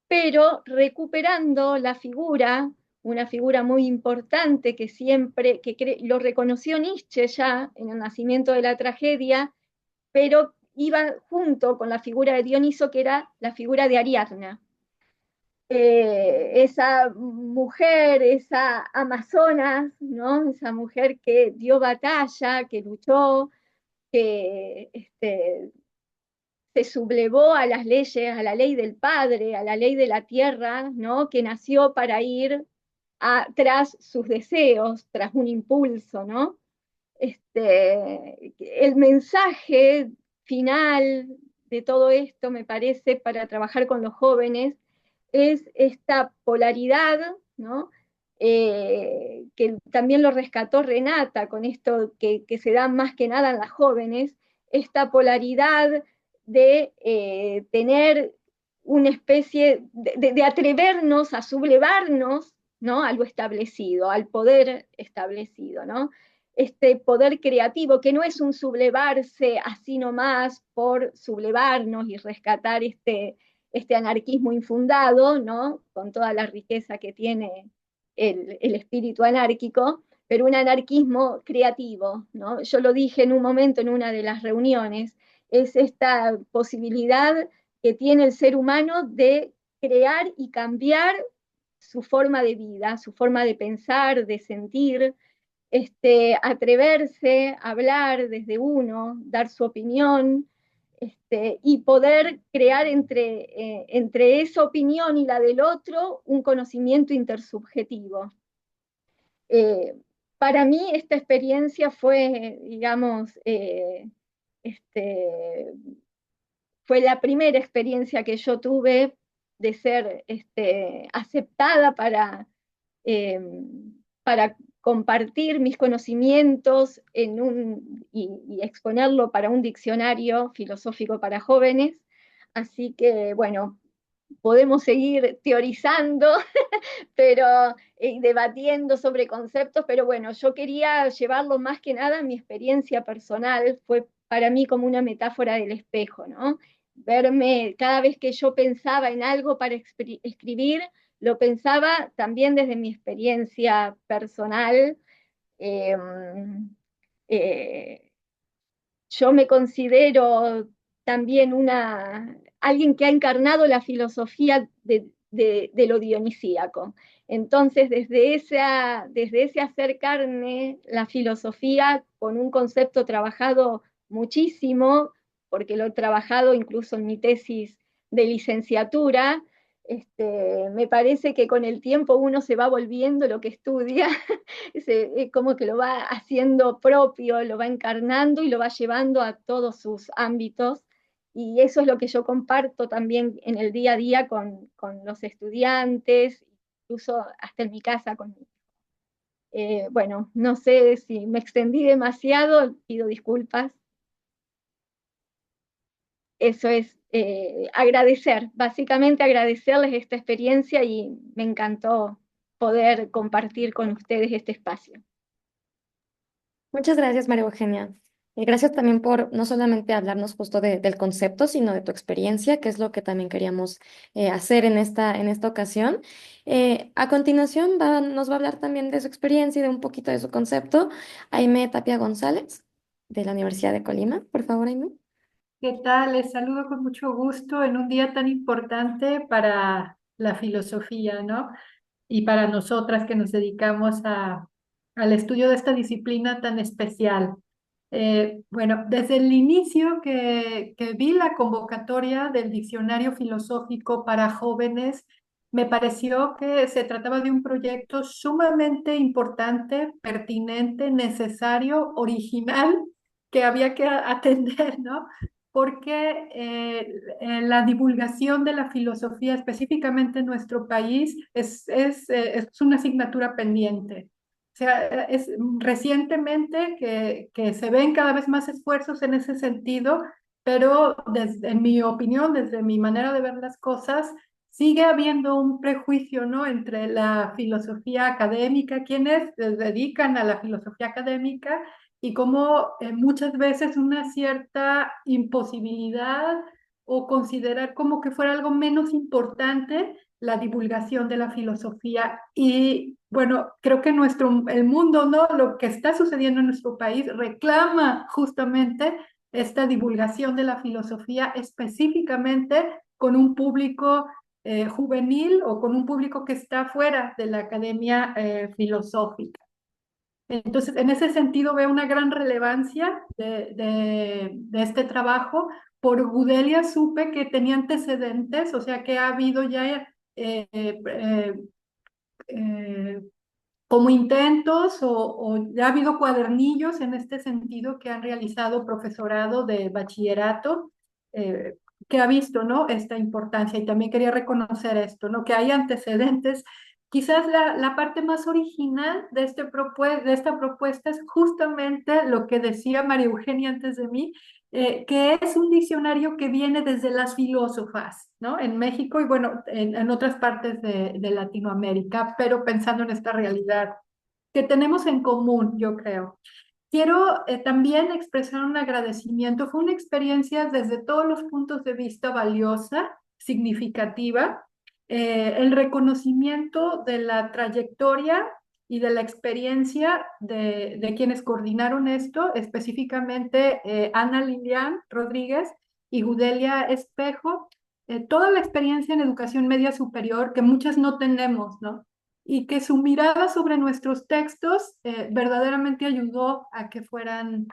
pero recuperando la figura, una figura muy importante que siempre, lo reconoció Nietzsche ya en el nacimiento de la tragedia, pero iba junto con la figura de Dioniso, que era la figura de Ariadna. Esa mujer, esa amazona, ¿no? Esa mujer que dio batalla, que luchó, que se sublevó a las leyes, a la ley del padre, a la ley de la tierra, ¿no? Que nació para ir tras sus deseos, tras un impulso, ¿no? El mensaje final de todo esto, me parece, para trabajar con los jóvenes, es esta polaridad, ¿no? Que también lo rescató Renata con esto que se da más que nada en las jóvenes, esta polaridad de tener una especie de atrevernos a sublevarnos, ¿no? A lo establecido, al poder establecido, ¿no? Este poder creativo, que no es un sublevarse así nomás por sublevarnos y rescatar este anarquismo infundado, ¿no? Con toda la riqueza que tiene el espíritu anárquico, pero un anarquismo creativo, ¿no? Yo lo dije en un momento en una de las reuniones, es esta posibilidad que tiene el ser humano de crear y cambiar su forma de vida, su forma de pensar, de sentir, atreverse a hablar desde uno, dar su opinión, y poder crear entre esa opinión y la del otro un conocimiento intersubjetivo. Eh, para mí esta experiencia fue, digamos, este, fue la primera experiencia que yo tuve de ser aceptada eh, para compartir mis conocimientos y exponerlo para un diccionario filosófico para jóvenes. Así que, bueno, podemos seguir teorizando, pero debatiendo sobre conceptos, pero bueno, yo quería llevarlo más que nada a mi experiencia personal, fue para mí como una metáfora del espejo, ¿no? Verme cada vez que yo pensaba en algo para escribir, lo pensaba también desde mi experiencia personal. Eh, eh, yo me considero también alguien que ha encarnado la filosofía de lo dionisíaco. Entonces, desde ese hacer carne la filosofía con un concepto trabajado muchísimo, porque lo he trabajado incluso en mi tesis de licenciatura, me parece que con el tiempo uno se va volviendo lo que estudia, como que lo va haciendo propio, lo va encarnando y lo va llevando a todos sus ámbitos. Y eso es lo que yo comparto también en el día a día con los estudiantes, incluso hasta en mi casa. Bueno, no sé si me extendí demasiado, pido disculpas. Eso es agradecer, básicamente agradecerles esta experiencia y me encantó poder compartir con ustedes este espacio. Muchas gracias, María Eugenia. Y gracias también por no solamente hablarnos justo del concepto, sino de tu experiencia, que es lo que también queríamos hacer en esta ocasión. A continuación nos va a hablar también de su experiencia y de un poquito de su concepto, Aimé Tapia González, de la Universidad de Colima. Por favor, Aimé. ¿Qué tal? Les saludo con mucho gusto en un día tan importante para la filosofía, ¿no? Y para nosotras que nos dedicamos al estudio de esta disciplina tan especial. Bueno, desde el inicio que vi la convocatoria del Diccionario Filosófico para Jóvenes, me pareció que se trataba de un proyecto sumamente importante, pertinente, necesario, original, que había que atender, ¿no? Porque la divulgación de la filosofía, específicamente en nuestro país, es una asignatura pendiente. O sea, es recientemente que se ven cada vez más esfuerzos en ese sentido, pero en mi opinión, desde mi manera de ver las cosas, sigue habiendo un prejuicio, ¿no? Entre la filosofía académica, quienes se dedican a la filosofía académica, y como muchas veces una cierta imposibilidad o considerar como que fuera algo menos importante la divulgación de la filosofía. Y bueno, creo que el mundo, ¿no? Lo que está sucediendo en nuestro país reclama justamente esta divulgación de la filosofía específicamente con un público juvenil o con un público que está fuera de la academia filosófica. Entonces, en ese sentido veo una gran relevancia de este trabajo. Por Gudelia supe que tenía antecedentes, o sea que ha habido ya eh, como intentos o ya ha habido cuadernillos en este sentido que han realizado profesorado de bachillerato, eh, que ha visto, ¿no? Esta importancia, y también quería reconocer esto, ¿no? Que hay antecedentes. Quizás la parte más original de esta propuesta es justamente lo que decía María Eugenia antes de mí, que es un diccionario que viene desde las filósofas, ¿no? En México y bueno, en otras partes de Latinoamérica, pero pensando en esta realidad que tenemos en común, yo creo. Quiero también expresar un agradecimiento. Fue una experiencia desde todos los puntos de vista valiosa, significativa. El reconocimiento de la trayectoria y de la experiencia de quienes coordinaron esto, específicamente Ana Lilian Rodríguez y Gudelia Espejo, toda la experiencia en educación media superior que muchas no tenemos, ¿no? Y que su mirada sobre nuestros textos verdaderamente ayudó a que fueran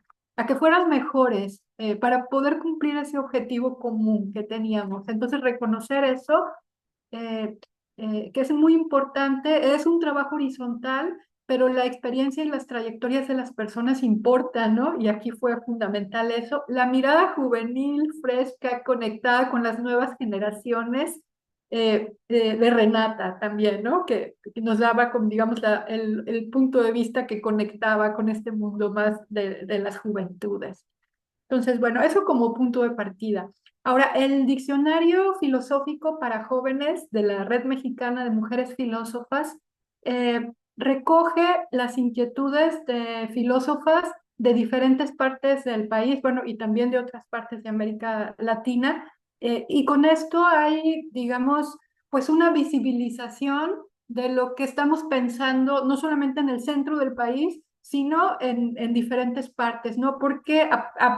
mejores para poder cumplir ese objetivo común que teníamos. Entonces, reconocer eso, eh, que es muy importante, es un trabajo horizontal, pero la experiencia y las trayectorias de las personas importan, ¿no? Y aquí fue fundamental eso. La mirada juvenil, fresca, conectada con las nuevas generaciones de Renata también, ¿no? Que nos daba, como, digamos, el punto de vista que conectaba con este mundo más de las juventudes. Entonces, bueno, eso como punto de partida. Ahora, el diccionario filosófico para jóvenes de la Red Mexicana de Mujeres Filósofas recoge las inquietudes de filósofas de diferentes partes del país, bueno, y también de otras partes de América Latina, y con esto hay, digamos, pues una visibilización de lo que estamos pensando, no solamente en el centro del país, sino en diferentes partes, ¿no? Porque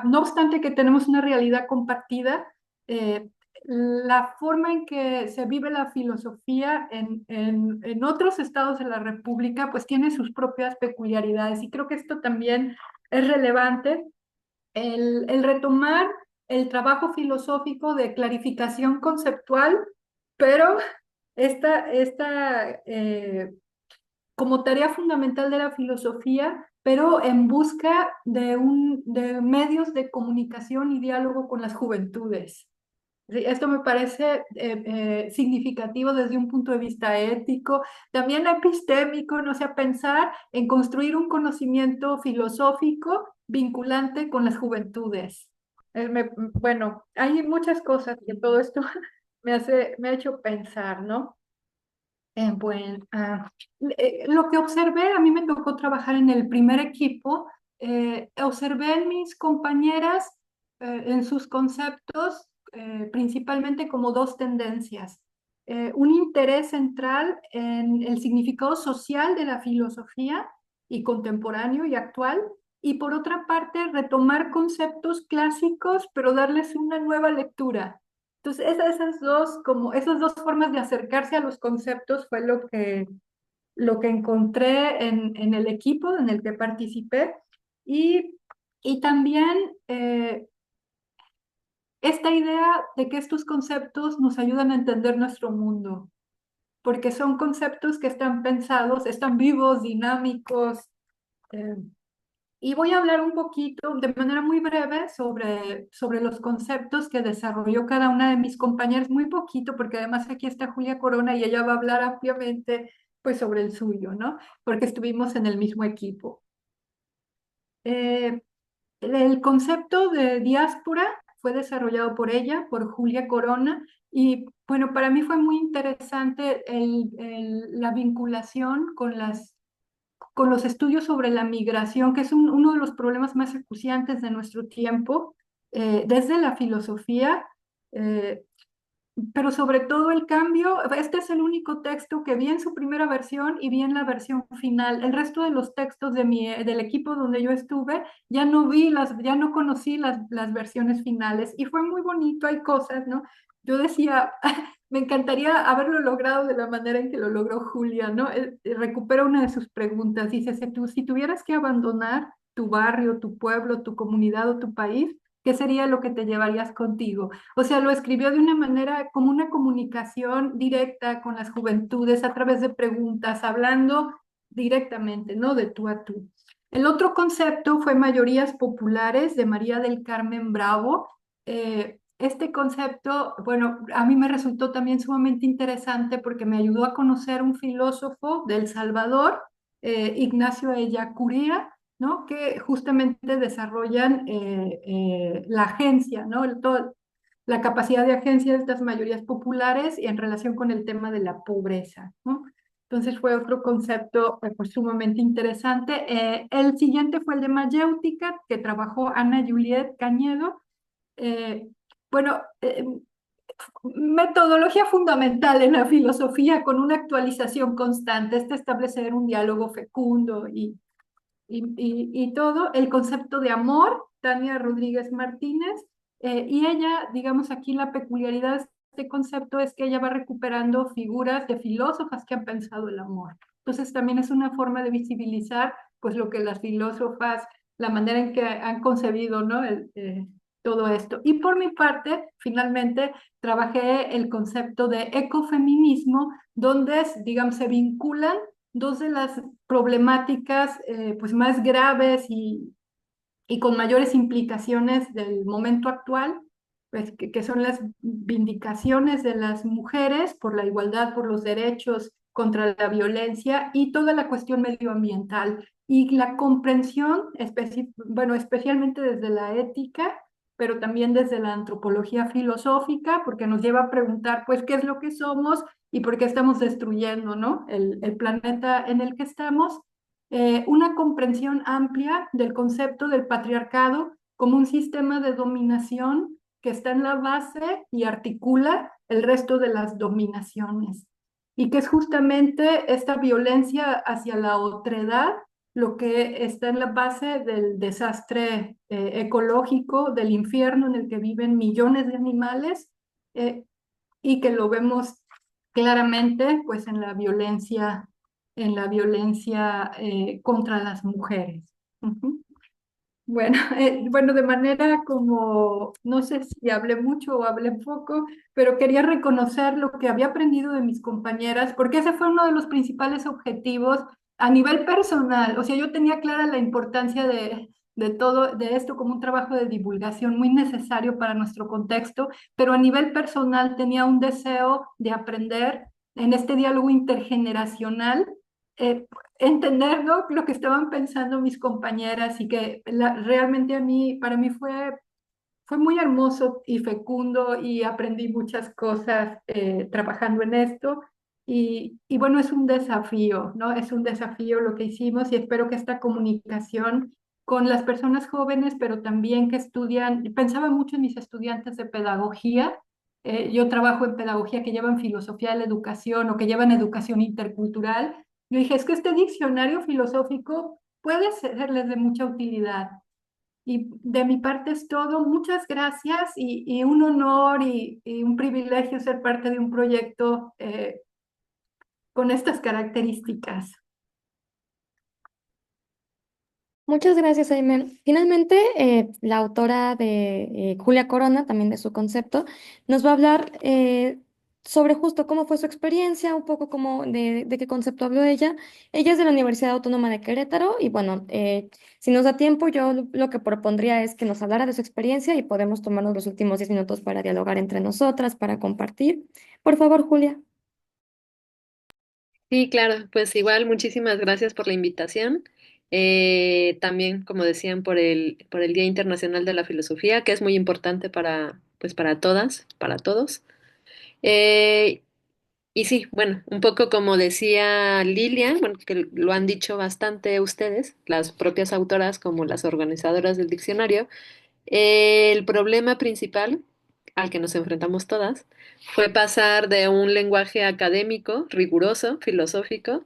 no obstante que tenemos una realidad compartida, eh, la forma en que se vive la filosofía en otros estados de la República, pues tiene sus propias peculiaridades. Y creo que esto también es relevante, el retomar el trabajo filosófico de clarificación conceptual, pero esta como tarea fundamental de la filosofía, pero en busca de medios de comunicación y diálogo con las juventudes. Sí, esto me parece significativo desde un punto de vista ético, también epistémico, no sé, pensar en construir un conocimiento filosófico vinculante con las juventudes. Bueno, hay muchas cosas que todo esto me ha hecho pensar, ¿no? Bueno, lo que observé, a mí me tocó trabajar en el primer equipo, observé en mis compañeras, en sus conceptos, principalmente como dos tendencias. Un interés central en el significado social de la filosofía y contemporáneo y actual, y por otra parte, retomar conceptos clásicos, pero darles una nueva lectura. Entonces, esas dos formas de acercarse a los conceptos fue lo que encontré en el equipo en el que participé y, y también esta idea de que estos conceptos nos ayudan a entender nuestro mundo, porque son conceptos que están pensados, están vivos, dinámicos, eh, y voy a hablar un poquito, de manera muy breve, sobre los conceptos que desarrolló cada una de mis compañeras, muy poquito, porque además aquí está Julia Corona y ella va a hablar ampliamente pues, sobre el suyo, ¿no? Porque estuvimos en el mismo equipo. El concepto de diáspora fue desarrollado por ella, por Julia Corona, y bueno, para mí fue muy interesante la vinculación con los estudios sobre la migración, que es uno de los problemas más acuciantes de nuestro tiempo, desde la filosofía, eh, pero sobre todo el cambio. Este es el único texto que vi en su primera versión y vi en la versión final. El resto de los textos del equipo donde yo estuve, ya no conocí las versiones finales y fue muy bonito, hay cosas, ¿no? Yo decía, me encantaría haberlo logrado de la manera en que lo logró Julia, ¿no? Recupera una de sus preguntas, dice, si tuvieras que abandonar tu barrio, tu pueblo, tu comunidad o tu país, ¿qué sería lo que te llevarías contigo? O sea, lo escribió de una manera como una comunicación directa con las juventudes a través de preguntas, hablando directamente, ¿no? De tú a tú. El otro concepto fue mayorías populares de María del Carmen Bravo. Este concepto, bueno, a mí me resultó también sumamente interesante porque me ayudó a conocer un filósofo de El Salvador, Ignacio Ellacuría, ¿no? Que justamente desarrollan la agencia, ¿no? La capacidad de agencia de estas mayorías populares y en relación con el tema de la pobreza, ¿no? Entonces fue otro concepto pues, sumamente interesante. El siguiente fue el de mayéutica, que trabajó Ana Juliet Cañedo. Eh, bueno, metodología fundamental en la filosofía con una actualización constante, establecer un diálogo fecundo y todo, el concepto de amor, Tania Rodríguez Martínez, y ella, digamos aquí la peculiaridad de este concepto es que ella va recuperando figuras de filósofas que han pensado el amor. Entonces también es una forma de visibilizar pues lo que las filósofas, la manera en que han concebido, ¿no? Todo esto. Y por mi parte, finalmente, trabajé el concepto de ecofeminismo, donde, digamos, se vinculan dos de las problemáticas pues más graves y con mayores implicaciones del momento actual, pues que son las vindicaciones de las mujeres por la igualdad, por los derechos, contra la violencia y toda la cuestión medioambiental y la comprensión, bueno, especialmente desde la ética, pero también desde la antropología filosófica, porque nos lleva a preguntar, pues, ¿qué es lo que somos y por qué estamos destruyendo, ¿no? el planeta en el que estamos? Una comprensión amplia del concepto del patriarcado como un sistema de dominación que está en la base y articula el resto de las dominaciones. Y que es justamente esta violencia hacia la otredad lo que está en la base del desastre ecológico, del infierno en el que viven millones de animales, eh, y que lo vemos claramente pues en la violencia contra las mujeres. Uh-huh. Bueno, bueno, de manera como, no sé si hablé mucho o hablé poco, pero quería reconocer lo que había aprendido de mis compañeras, porque ese fue uno de los principales objetivos a nivel personal. O sea, yo tenía clara la importancia de todo, de esto como un trabajo de divulgación muy necesario para nuestro contexto, pero a nivel personal tenía un deseo de aprender en este diálogo intergeneracional. eh, Entender, ¿no?, lo que estaban pensando mis compañeras y que realmente para mí fue muy hermoso y fecundo y aprendí muchas cosas trabajando en esto. Y bueno, es un desafío, ¿no? Es un desafío lo que hicimos y espero que esta comunicación con las personas jóvenes, pero también que estudian, pensaba mucho en mis estudiantes de pedagogía. Yo trabajo en pedagogía que llevan filosofía de la educación o que llevan educación intercultural. Yo dije, es que este diccionario filosófico puede serles de mucha utilidad. Y de mi parte es todo. Muchas gracias y un honor y un privilegio ser parte de un proyecto con estas características. Muchas gracias, Aime. Finalmente, la autora de Julia Corona, también de su concepto, nos va a hablar sobre justo cómo fue su experiencia, un poco cómo, de qué concepto habló ella. Ella es de la Universidad Autónoma de Querétaro y bueno, si nos da tiempo, yo lo que propondría es que nos hablara de su experiencia y podemos tomarnos los últimos 10 minutos para dialogar entre nosotras, para compartir. Por favor, Julia. Sí, claro, pues igual muchísimas gracias por la invitación. También, como decían, por el Día Internacional de la Filosofía, que es muy importante para, pues para todas, para todos. Eh, y sí, bueno, un poco como decía Lilian, bueno, que lo han dicho bastante ustedes, las propias autoras como las organizadoras del diccionario, el problema principal al que nos enfrentamos todas fue pasar de un lenguaje académico, riguroso, filosófico,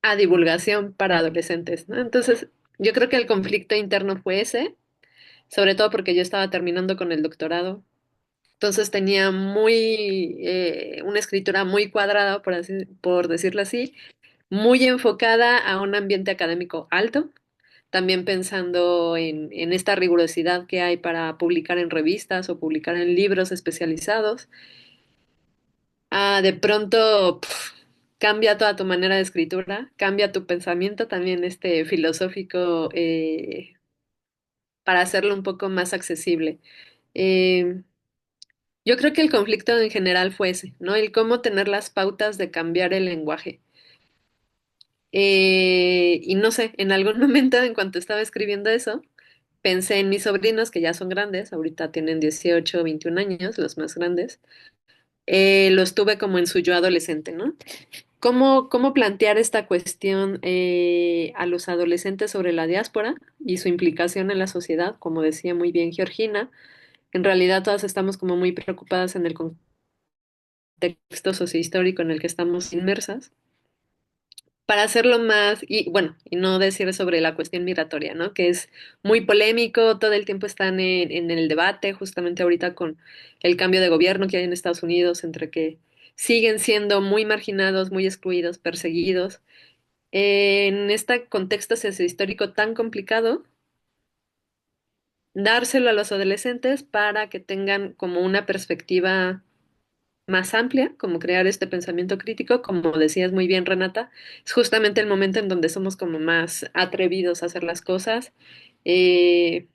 a divulgación para adolescentes, ¿no? Entonces, yo creo que el conflicto interno fue ese, sobre todo porque yo estaba terminando con el doctorado. Entonces tenía una escritura muy cuadrada, por decirlo así, muy enfocada a un ambiente académico alto, también pensando en esta rigurosidad que hay para publicar en revistas o publicar en libros especializados. De pronto cambia toda tu manera de escritura, cambia tu pensamiento también este filosófico para hacerlo un poco más accesible. Eh, yo creo que el conflicto en general fue ese, ¿no? El cómo tener las pautas de cambiar el lenguaje. Y no sé, en algún momento en cuanto estaba escribiendo eso, pensé en mis sobrinos que ya son grandes, ahorita tienen 18 o 21 años, los más grandes. Los tuve como en su yo adolescente, ¿no? ¿Cómo plantear esta cuestión a los adolescentes sobre la diáspora y su implicación en la sociedad? Como decía muy bien Georgina, en realidad todas estamos como muy preocupadas en el contexto sociohistórico en el que estamos inmersas, para hacerlo más, y bueno, y no decir sobre la cuestión migratoria, ¿no? Que es muy polémico, todo el tiempo están en el debate, justamente ahorita con el cambio de gobierno que hay en Estados Unidos, entre que siguen siendo muy marginados, muy excluidos, perseguidos. En este contexto sociohistórico tan complicado, dárselo a los adolescentes para que tengan como una perspectiva más amplia, como crear este pensamiento crítico, como decías muy bien, Renata, es justamente el momento en donde somos como más atrevidos a hacer las cosas. Eh,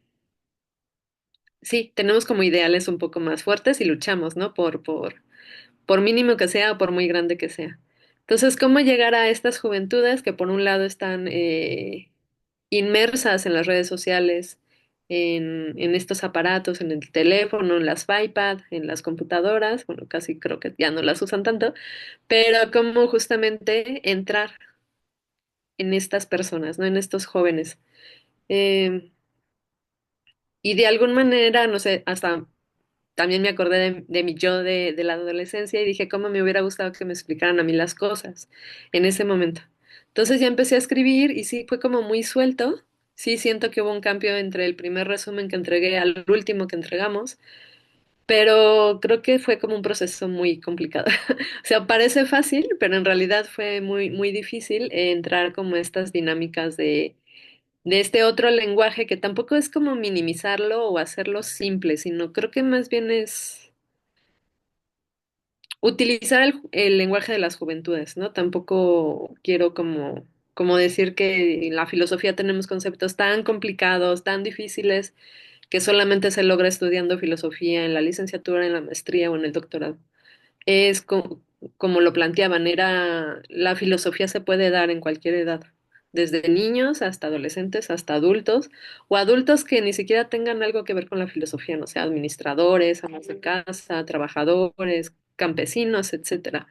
sí, tenemos como ideales un poco más fuertes y luchamos, ¿no? Por mínimo que sea o por muy grande que sea. Entonces, ¿cómo llegar a estas juventudes que por un lado están inmersas en las redes sociales, en estos aparatos, en el teléfono, en las iPad, en las computadoras? Bueno, casi creo que ya no las usan tanto, pero cómo justamente entrar en estas personas, ¿no? En estos jóvenes. Eh, y de alguna manera, no sé, hasta también me acordé de mi yo de la adolescencia y dije, ¿cómo me hubiera gustado que me explicaran a mí las cosas en ese momento? Entonces ya empecé a escribir y sí, fue como muy suelto. Sí, siento que hubo un cambio entre el primer resumen que entregué al último que entregamos, pero creo que fue como un proceso muy complicado. O sea, parece fácil, pero en realidad fue muy, muy difícil entrar como estas dinámicas de este otro lenguaje que tampoco es como minimizarlo o hacerlo simple, sino creo que más bien es utilizar el lenguaje de las juventudes, ¿no? Tampoco quiero como decir que en la filosofía tenemos conceptos tan complicados, tan difíciles, que solamente se logra estudiando filosofía en la licenciatura, en la maestría o en el doctorado. Es como lo planteaban, era la filosofía se puede dar en cualquier edad, desde niños hasta adolescentes, hasta adultos, o adultos que ni siquiera tengan algo que ver con la filosofía, no sea administradores, amas de casa, trabajadores, campesinos, etcétera.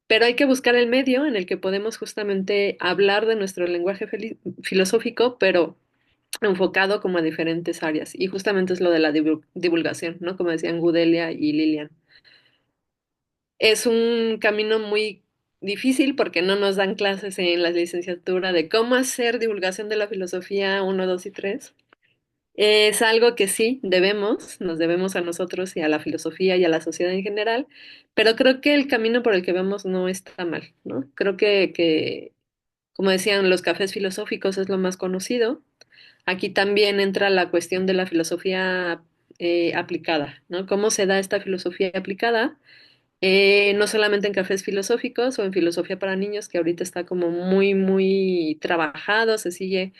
Pero hay que buscar el medio en el que podemos justamente hablar de nuestro lenguaje filosófico, pero enfocado como a diferentes áreas. Y justamente es lo de la divulgación, ¿no? Como decían Gudelia y Lilian. Es un camino muy difícil porque no nos dan clases en la licenciatura de cómo hacer divulgación de la filosofía uno, 2 y 3. Es algo que sí debemos, nos debemos a nosotros y a la filosofía y a la sociedad en general, pero creo que el camino por el que vamos no está mal, ¿no? Creo que como decían, los cafés filosóficos es lo más conocido. Aquí también entra la cuestión de la filosofía aplicada, ¿no? ¿Cómo se da esta filosofía aplicada? No solamente en cafés filosóficos o en filosofía para niños, que ahorita está como muy, muy trabajado, se sigue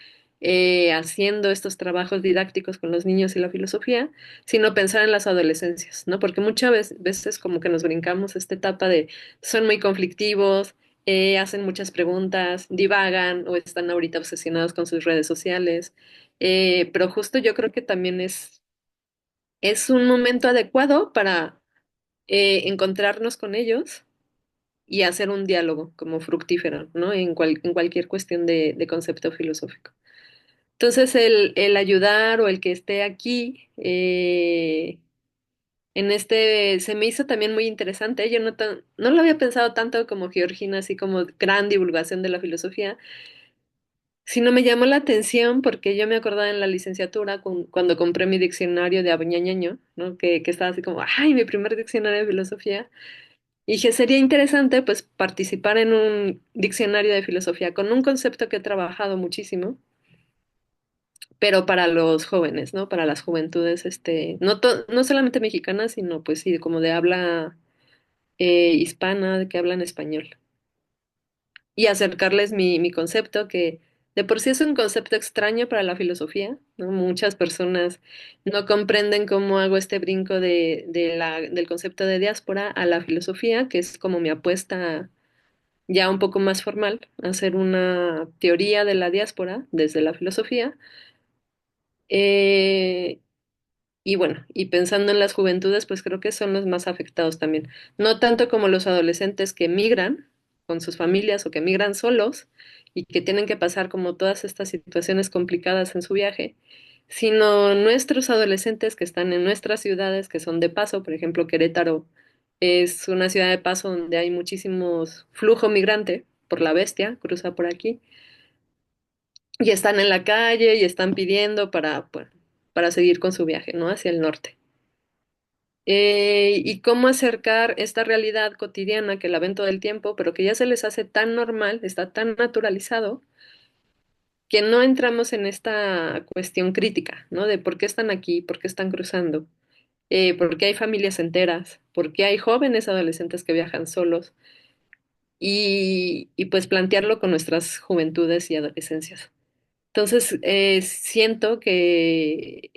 haciendo estos trabajos didácticos con los niños y la filosofía, sino pensar en las adolescencias, ¿no? Porque muchas veces como que nos brincamos esta etapa de son muy conflictivos, hacen muchas preguntas, divagan o están ahorita obsesionados con sus redes sociales, pero justo yo creo que también es un momento adecuado para encontrarnos con ellos y hacer un diálogo como fructífero, ¿no? En cualquier cuestión de concepto filosófico. Entonces, el ayudar o el que esté aquí en se me hizo también muy interesante. Yo no lo había pensado tanto como Georgina, así como gran divulgación de la filosofía, sino me llamó la atención porque yo me acordaba en la licenciatura cuando compré mi diccionario de Abuñañaño, ¿no? Que estaba así como, ay, mi primer diccionario de filosofía. Y dije, sería interesante pues participar en un diccionario de filosofía con un concepto que he trabajado muchísimo, pero para los jóvenes, ¿no? Para las juventudes, no solamente mexicanas, sino pues sí, como de habla hispana, de que hablan español. Y acercarles mi concepto, que de por sí es un concepto extraño para la filosofía, ¿no? Muchas personas no comprenden cómo hago este brinco del concepto de diáspora a la filosofía, que es como mi apuesta ya un poco más formal, hacer una teoría de la diáspora desde la filosofía. Eh, y bueno, y pensando en las juventudes, pues creo que son los más afectados también. No tanto como los adolescentes que migran con sus familias o que migran solos y que tienen que pasar como todas estas situaciones complicadas en su viaje, sino nuestros adolescentes que están en nuestras ciudades, que son de paso, por ejemplo, Querétaro es una ciudad de paso donde hay muchísimos flujo migrante por la bestia, cruza por aquí, y están en la calle y están pidiendo para seguir con su viaje, ¿no? Hacia el norte. Y cómo acercar esta realidad cotidiana que la ven todo el tiempo, pero que ya se les hace tan normal, está tan naturalizado, que no entramos en esta cuestión crítica, ¿no? De por qué están aquí, por qué están cruzando, por qué hay familias enteras, por qué hay jóvenes adolescentes que viajan solos, y pues plantearlo con nuestras juventudes y adolescencias. Entonces, siento que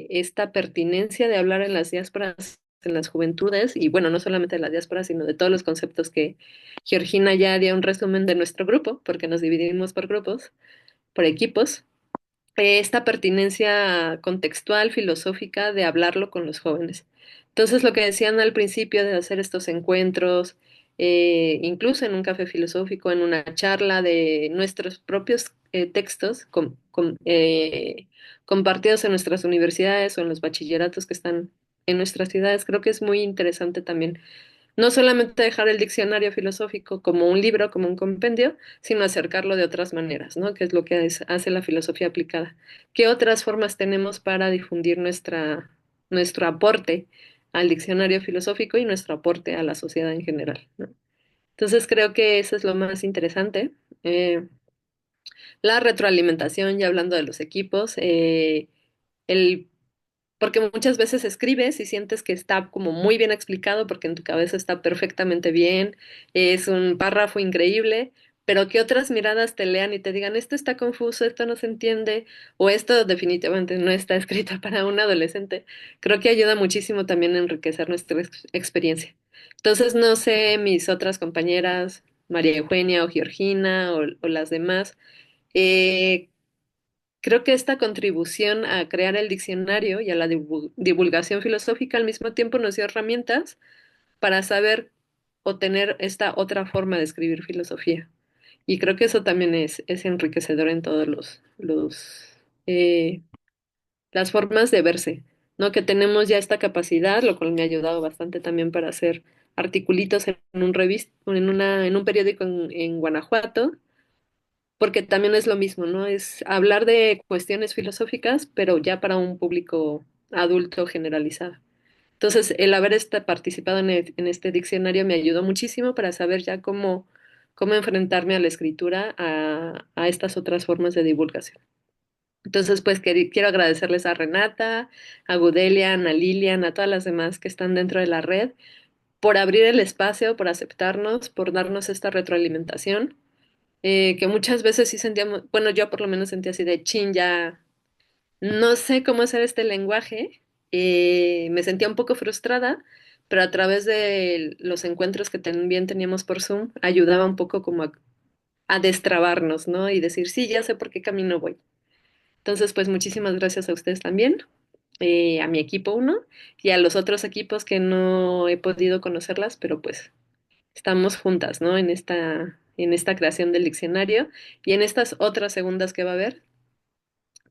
esta pertinencia de hablar en las diásporas, en las juventudes, y bueno, no solamente de las diásporas, sino de todos los conceptos que Georgina ya dio un resumen de nuestro grupo, porque nos dividimos por grupos, por equipos, esta pertinencia contextual, filosófica, de hablarlo con los jóvenes. Entonces, lo que decían al principio de hacer estos encuentros, incluso en un café filosófico, en una charla de nuestros propios textos compartidos en nuestras universidades o en los bachilleratos que están en nuestras ciudades. Creo que es muy interesante también no solamente dejar el diccionario filosófico como un libro, como un compendio, sino acercarlo de otras maneras, ¿no? Que es lo que hace la filosofía aplicada. ¿Qué otras formas tenemos para difundir nuestro aporte al diccionario filosófico y nuestro aporte a la sociedad en general, ¿no? Entonces creo que eso es lo más interesante. La retroalimentación, ya hablando de los equipos, el porque muchas veces escribes y sientes que está como muy bien explicado porque en tu cabeza está perfectamente bien, es un párrafo increíble, pero que otras miradas te lean y te digan, esto está confuso, esto no se entiende, o esto definitivamente no está escrito para un adolescente. Creo que ayuda muchísimo también a enriquecer nuestra experiencia. Entonces, no sé, mis otras compañeras, María Eugenia o Georgina o las demás, eh, creo que esta contribución a crear el diccionario y a la divulgación filosófica al mismo tiempo nos dio herramientas para saber o tener esta otra forma de escribir filosofía. Y creo que eso también es enriquecedor en todos las formas de verse, ¿no? Que tenemos ya esta capacidad, lo cual me ha ayudado bastante también para hacer articulitos en en un periódico en Guanajuato, porque también es lo mismo, ¿no? Es hablar de cuestiones filosóficas, pero ya para un público adulto generalizado. Entonces, el haber participado en este diccionario me ayudó muchísimo para saber ya cómo enfrentarme a la escritura, a estas otras formas de divulgación. Entonces, pues quiero agradecerles a Renata, a Gudelia, a Ana Lilian, a todas las demás que están dentro de la red, por abrir el espacio, por aceptarnos, por darnos esta retroalimentación que muchas veces sí sentíamos, bueno, yo por lo menos sentía así de chin, ya no sé cómo hacer este lenguaje, me sentía un poco frustrada, pero a través de los encuentros que también teníamos por Zoom, ayudaba un poco como a destrabarnos, ¿no? Y decir, sí, ya sé por qué camino voy. Entonces, pues muchísimas gracias a ustedes también, a mi equipo uno y a los otros equipos que no he podido conocerlas, pero pues estamos juntas, ¿no? En esta creación del diccionario y en estas otras segundas que va a haber,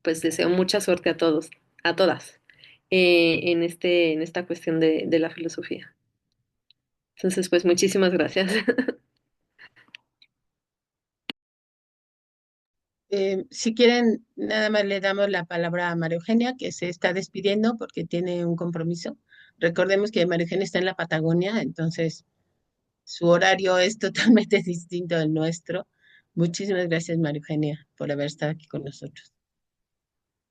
pues deseo mucha suerte a todos, a todas, en esta cuestión de la filosofía. Entonces, pues muchísimas gracias. Si quieren, nada más le damos la palabra a María Eugenia, que se está despidiendo porque tiene un compromiso. Recordemos que María Eugenia está en la Patagonia, entonces su horario es totalmente distinto al nuestro. Muchísimas gracias, María Eugenia, por haber estado aquí con nosotros.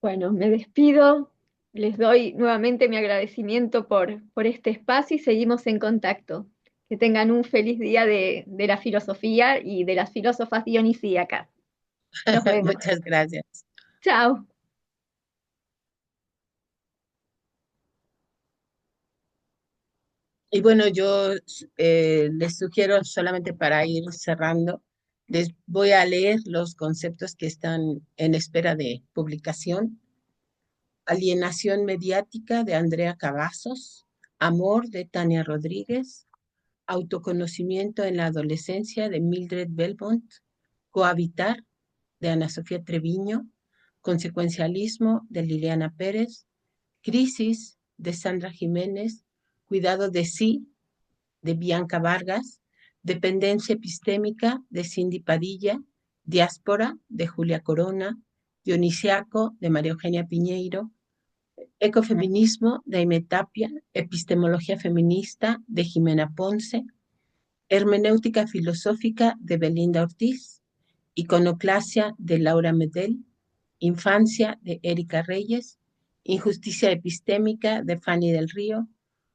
Bueno, me despido, les doy nuevamente mi agradecimiento por este espacio y seguimos en contacto. Que tengan un feliz día de la filosofía y de las filósofas dionisíacas. Nos vemos. Muchas gracias. Chao. Y bueno, yo les sugiero solamente para ir cerrando, les voy a leer los conceptos que están en espera de publicación. Alienación mediática de Andrea Cavazos, Amor de Tania Rodríguez, Autoconocimiento en la adolescencia de Mildred Belmont, Cohabitar de Ana Sofía Treviño, Consecuencialismo de Liliana Pérez, Crisis de Sandra Jiménez, Cuidado de sí de Bianca Vargas, Dependencia epistémica de Cindy Padilla, Diáspora de Julia Corona, Dionisiaco de María Eugenia Piñeiro, Ecofeminismo de Aimé Tapia, Epistemología feminista de Jimena Ponce, Hermenéutica filosófica de Belinda Ortiz, Iconoclasia de Laura Medel, Infancia de Erika Reyes, Injusticia epistémica de Fanny del Río,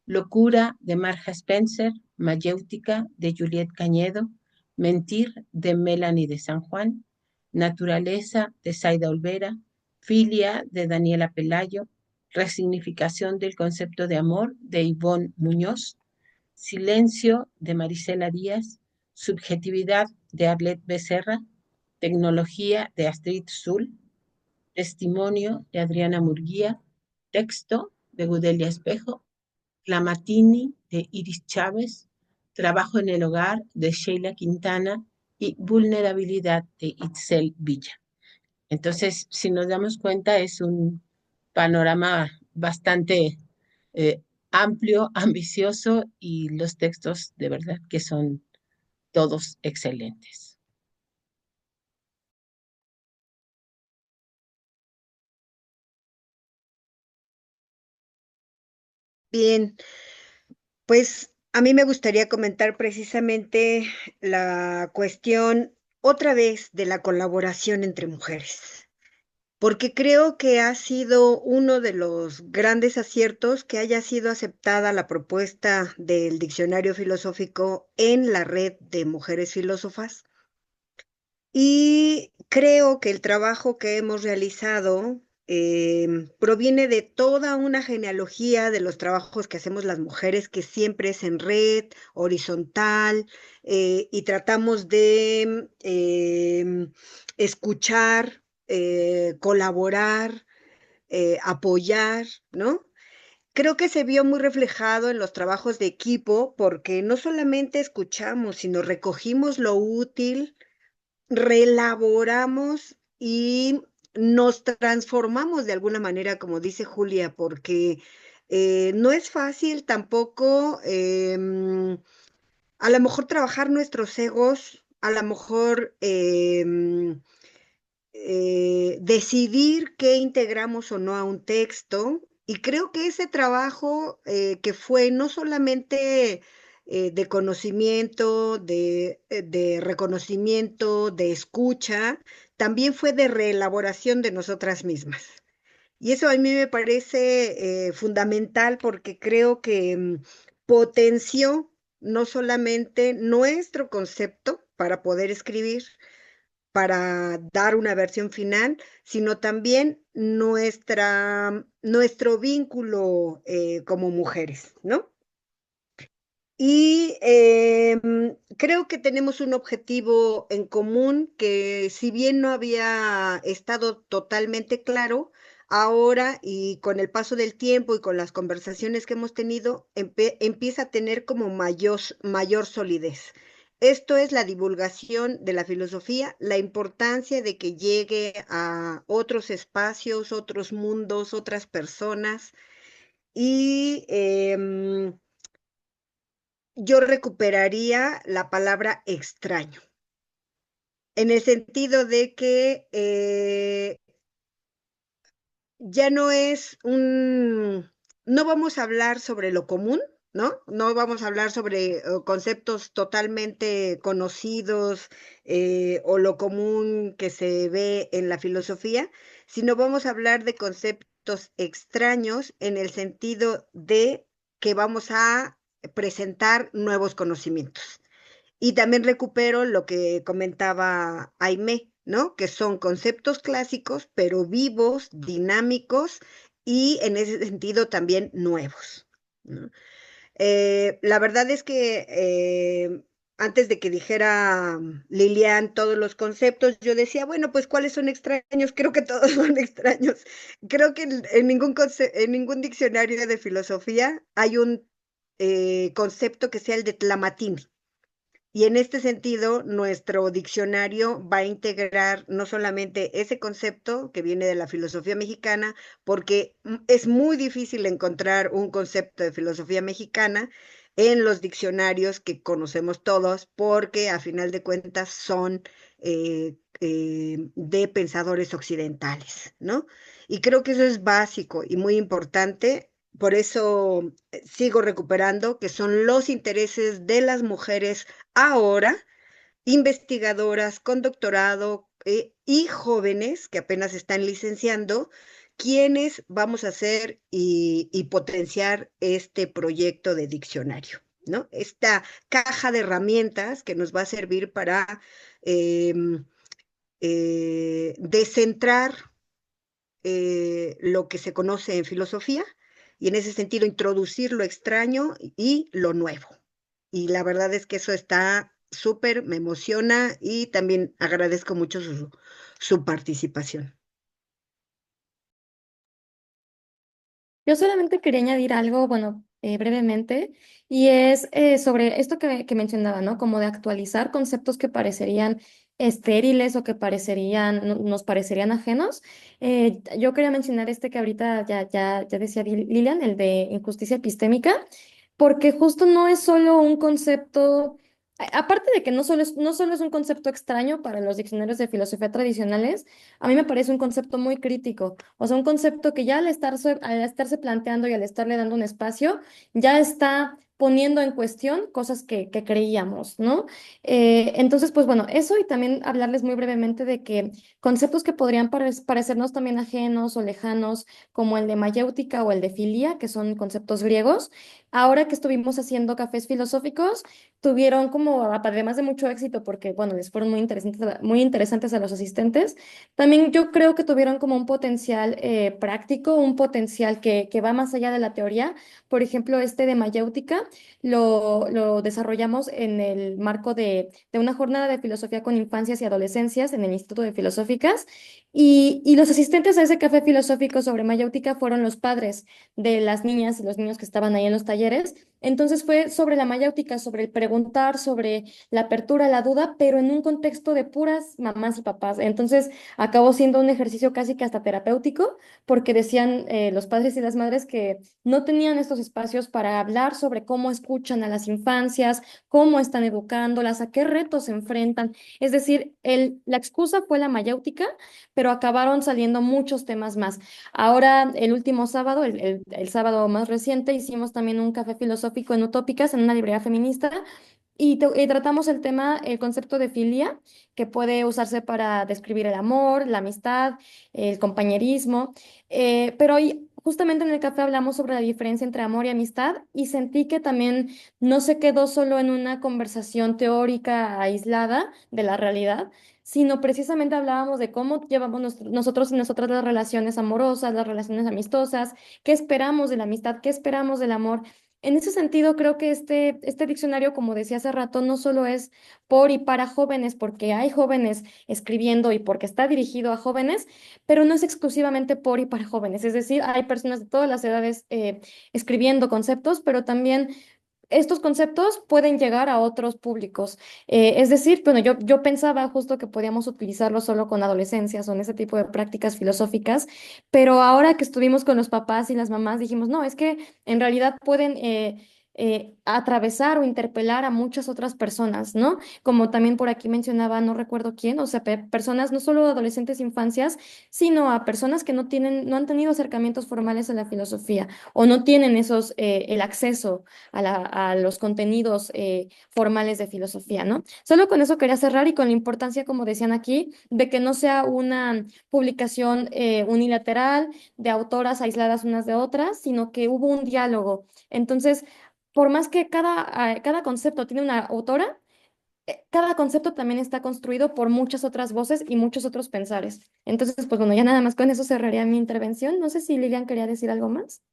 Locura de Marja Spencer, Mayéutica de Juliet Cañedo, Mentir de Melanie de San Juan, Naturaleza de Zaida Olvera, Filia de Daniela Pelayo, Resignificación del concepto de amor de Ivonne Muñoz, Silencio de Marisela Díaz, Subjetividad de Arlet Becerra, Tecnología de Astrid Zul, Testimonio de Adriana Murguía, Texto de Gudelia Espejo, Clamatini de Iris Chávez, Trabajo en el Hogar de Sheila Quintana y Vulnerabilidad de Itzel Villa. Entonces, si nos damos cuenta, es un panorama bastante amplio, ambicioso y los textos de verdad que son todos excelentes. Bien, pues a mí me gustaría comentar precisamente la cuestión otra vez de la colaboración entre mujeres, porque creo que ha sido uno de los grandes aciertos que haya sido aceptada la propuesta del diccionario filosófico en la red de mujeres filósofas. Y creo que el trabajo que hemos realizado proviene de toda una genealogía de los trabajos que hacemos las mujeres, que siempre es en red, horizontal, y tratamos de escuchar, colaborar, apoyar, ¿no? Creo que se vio muy reflejado en los trabajos de equipo porque no solamente escuchamos, sino recogimos lo útil, reelaboramos y nos transformamos de alguna manera, como dice Julia, porque no es fácil tampoco a lo mejor trabajar nuestros egos, a lo mejor decidir qué integramos o no a un texto. Y creo que ese trabajo que fue no solamente de conocimiento, de reconocimiento, de escucha, también fue de reelaboración de nosotras mismas. Y eso a mí me parece fundamental porque creo que potenció no solamente nuestro concepto para poder escribir, para dar una versión final, sino también nuestro vínculo como mujeres, ¿no? Y creo que tenemos un objetivo en común que si bien no había estado totalmente claro, ahora y con el paso del tiempo y con las conversaciones que hemos tenido, empieza a tener como mayor solidez. Esto es la divulgación de la filosofía, la importancia de que llegue a otros espacios, otros mundos, otras personas y yo recuperaría la palabra extraño, en el sentido de que ya no es no vamos a hablar sobre lo común, ¿no? No vamos a hablar sobre conceptos totalmente conocidos o lo común que se ve en la filosofía, sino vamos a hablar de conceptos extraños en el sentido de que vamos a presentar nuevos conocimientos. Y también recupero lo que comentaba Aimé, ¿no? Que son conceptos clásicos, pero vivos, dinámicos y en ese sentido también nuevos, ¿no? La verdad es que antes de que dijera Lilian todos los conceptos, yo decía, bueno, pues ¿cuáles son extraños? Creo que todos son extraños. Creo que en ningún diccionario de filosofía hay un concepto que sea el de Tlamatini. Y en este sentido, nuestro diccionario va a integrar no solamente ese concepto que viene de la filosofía mexicana, porque es muy difícil encontrar un concepto de filosofía mexicana en los diccionarios que conocemos todos, porque a final de cuentas son de pensadores occidentales, ¿no? Y creo que eso es básico y muy importante. Por eso sigo recuperando que son los intereses de las mujeres ahora, investigadoras con doctorado y jóvenes que apenas están licenciando, quienes vamos a hacer y potenciar este proyecto de diccionario, ¿no? Esta caja de herramientas que nos va a servir para eh, descentrar lo que se conoce en filosofía y en ese sentido introducir lo extraño y lo nuevo. Y la verdad es que eso está súper, me emociona y también agradezco mucho su participación. Yo solamente quería añadir algo, bueno, brevemente, y es sobre esto que mencionaba, ¿no? Como de actualizar conceptos que parecerían estériles o que parecerían, nos parecerían ajenos. Yo quería mencionar este que ahorita ya decía Lilian, el de injusticia epistémica, porque justo no es solo un concepto, aparte de que no solo es un concepto extraño para los diccionarios de filosofía tradicionales, a mí me parece un concepto muy crítico, o sea, un concepto que ya al estarse planteando y al estarle dando un espacio, ya está poniendo en cuestión cosas que creíamos, ¿no? Entonces, pues bueno, eso y también hablarles muy brevemente de que conceptos que podrían parecernos también ajenos o lejanos, como el de mayéutica o el de filía, que son conceptos griegos, ahora que estuvimos haciendo cafés filosóficos, tuvieron como, además de mucho éxito, porque bueno, les fueron muy interesantes a los asistentes, también yo creo que tuvieron como un potencial práctico, un potencial que va más allá de la teoría. Por ejemplo, este de mayéutica lo desarrollamos en el marco de una jornada de filosofía con infancias y adolescencias en el Instituto de Filosóficas. Y los asistentes a ese café filosófico sobre mayéutica fueron los padres de las niñas y los niños que estaban ahí en los talleres. Entonces fue sobre la mayéutica, sobre el preguntar, sobre la apertura, la duda, pero en un contexto de puras mamás y papás. Entonces acabó siendo un ejercicio casi que hasta terapéutico, porque decían los padres y las madres que no tenían estos espacios para hablar sobre cómo escuchan a las infancias, cómo están educándolas, a qué retos se enfrentan. Es decir, la excusa fue la mayéutica, pero acabaron saliendo muchos temas más. Ahora, el último sábado, el sábado más reciente, hicimos también un café filosófico en Utópicas, en una librería feminista, y tratamos el tema, el concepto de filia, que puede usarse para describir el amor, la amistad, el compañerismo. Pero hoy, justamente en el café hablamos sobre la diferencia entre amor y amistad y sentí que también no se quedó solo en una conversación teórica aislada de la realidad, sino precisamente hablábamos de cómo llevamos nosotros y nosotras las relaciones amorosas, las relaciones amistosas, qué esperamos de la amistad, qué esperamos del amor. En ese sentido, creo que este diccionario, como decía hace rato, no solo es por y para jóvenes, porque hay jóvenes escribiendo y porque está dirigido a jóvenes, pero no es exclusivamente por y para jóvenes. Es decir, hay personas de todas las edades escribiendo conceptos, pero también estos conceptos pueden llegar a otros públicos. Es decir, bueno, yo pensaba justo que podíamos utilizarlo solo con adolescencias o en ese tipo de prácticas filosóficas, pero ahora que estuvimos con los papás y las mamás, dijimos, no, es que en realidad pueden atravesar o interpelar a muchas otras personas, ¿no? Como también por aquí mencionaba, no recuerdo quién, o sea, personas, no solo adolescentes, infancias, sino a personas que no han tenido acercamientos formales a la filosofía o no tienen el acceso a los contenidos formales de filosofía, ¿no? Solo con eso quería cerrar y con la importancia, como decían aquí, de que no sea una publicación unilateral de autoras aisladas unas de otras, sino que hubo un diálogo. Entonces, por más que cada concepto tiene una autora, cada concepto también está construido por muchas otras voces y muchos otros pensares. Entonces, pues bueno, ya nada más con eso cerraría mi intervención. No sé si Lilian quería decir algo más.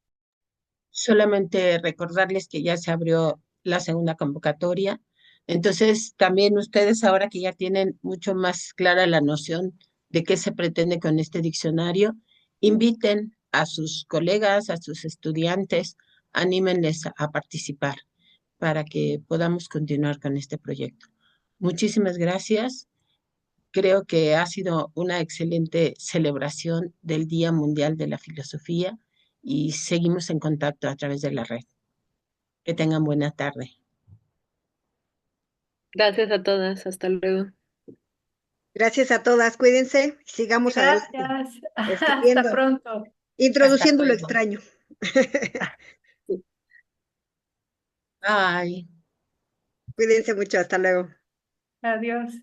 Solamente recordarles que ya se abrió la segunda convocatoria. Entonces, también ustedes ahora que ya tienen mucho más clara la noción de qué se pretende con este diccionario, inviten a sus colegas, a sus estudiantes, anímenles a participar para que podamos continuar con este proyecto. Muchísimas gracias. Creo que ha sido una excelente celebración del Día Mundial de la Filosofía y seguimos en contacto a través de la red. Que tengan buena tarde. Gracias a todas, hasta luego. Gracias a todas, cuídense, sigamos adelante, Gracias. Hasta escribiendo, pronto. Hasta introduciendo lo luego. extraño. Bye. Cuídense mucho, hasta luego. Adiós.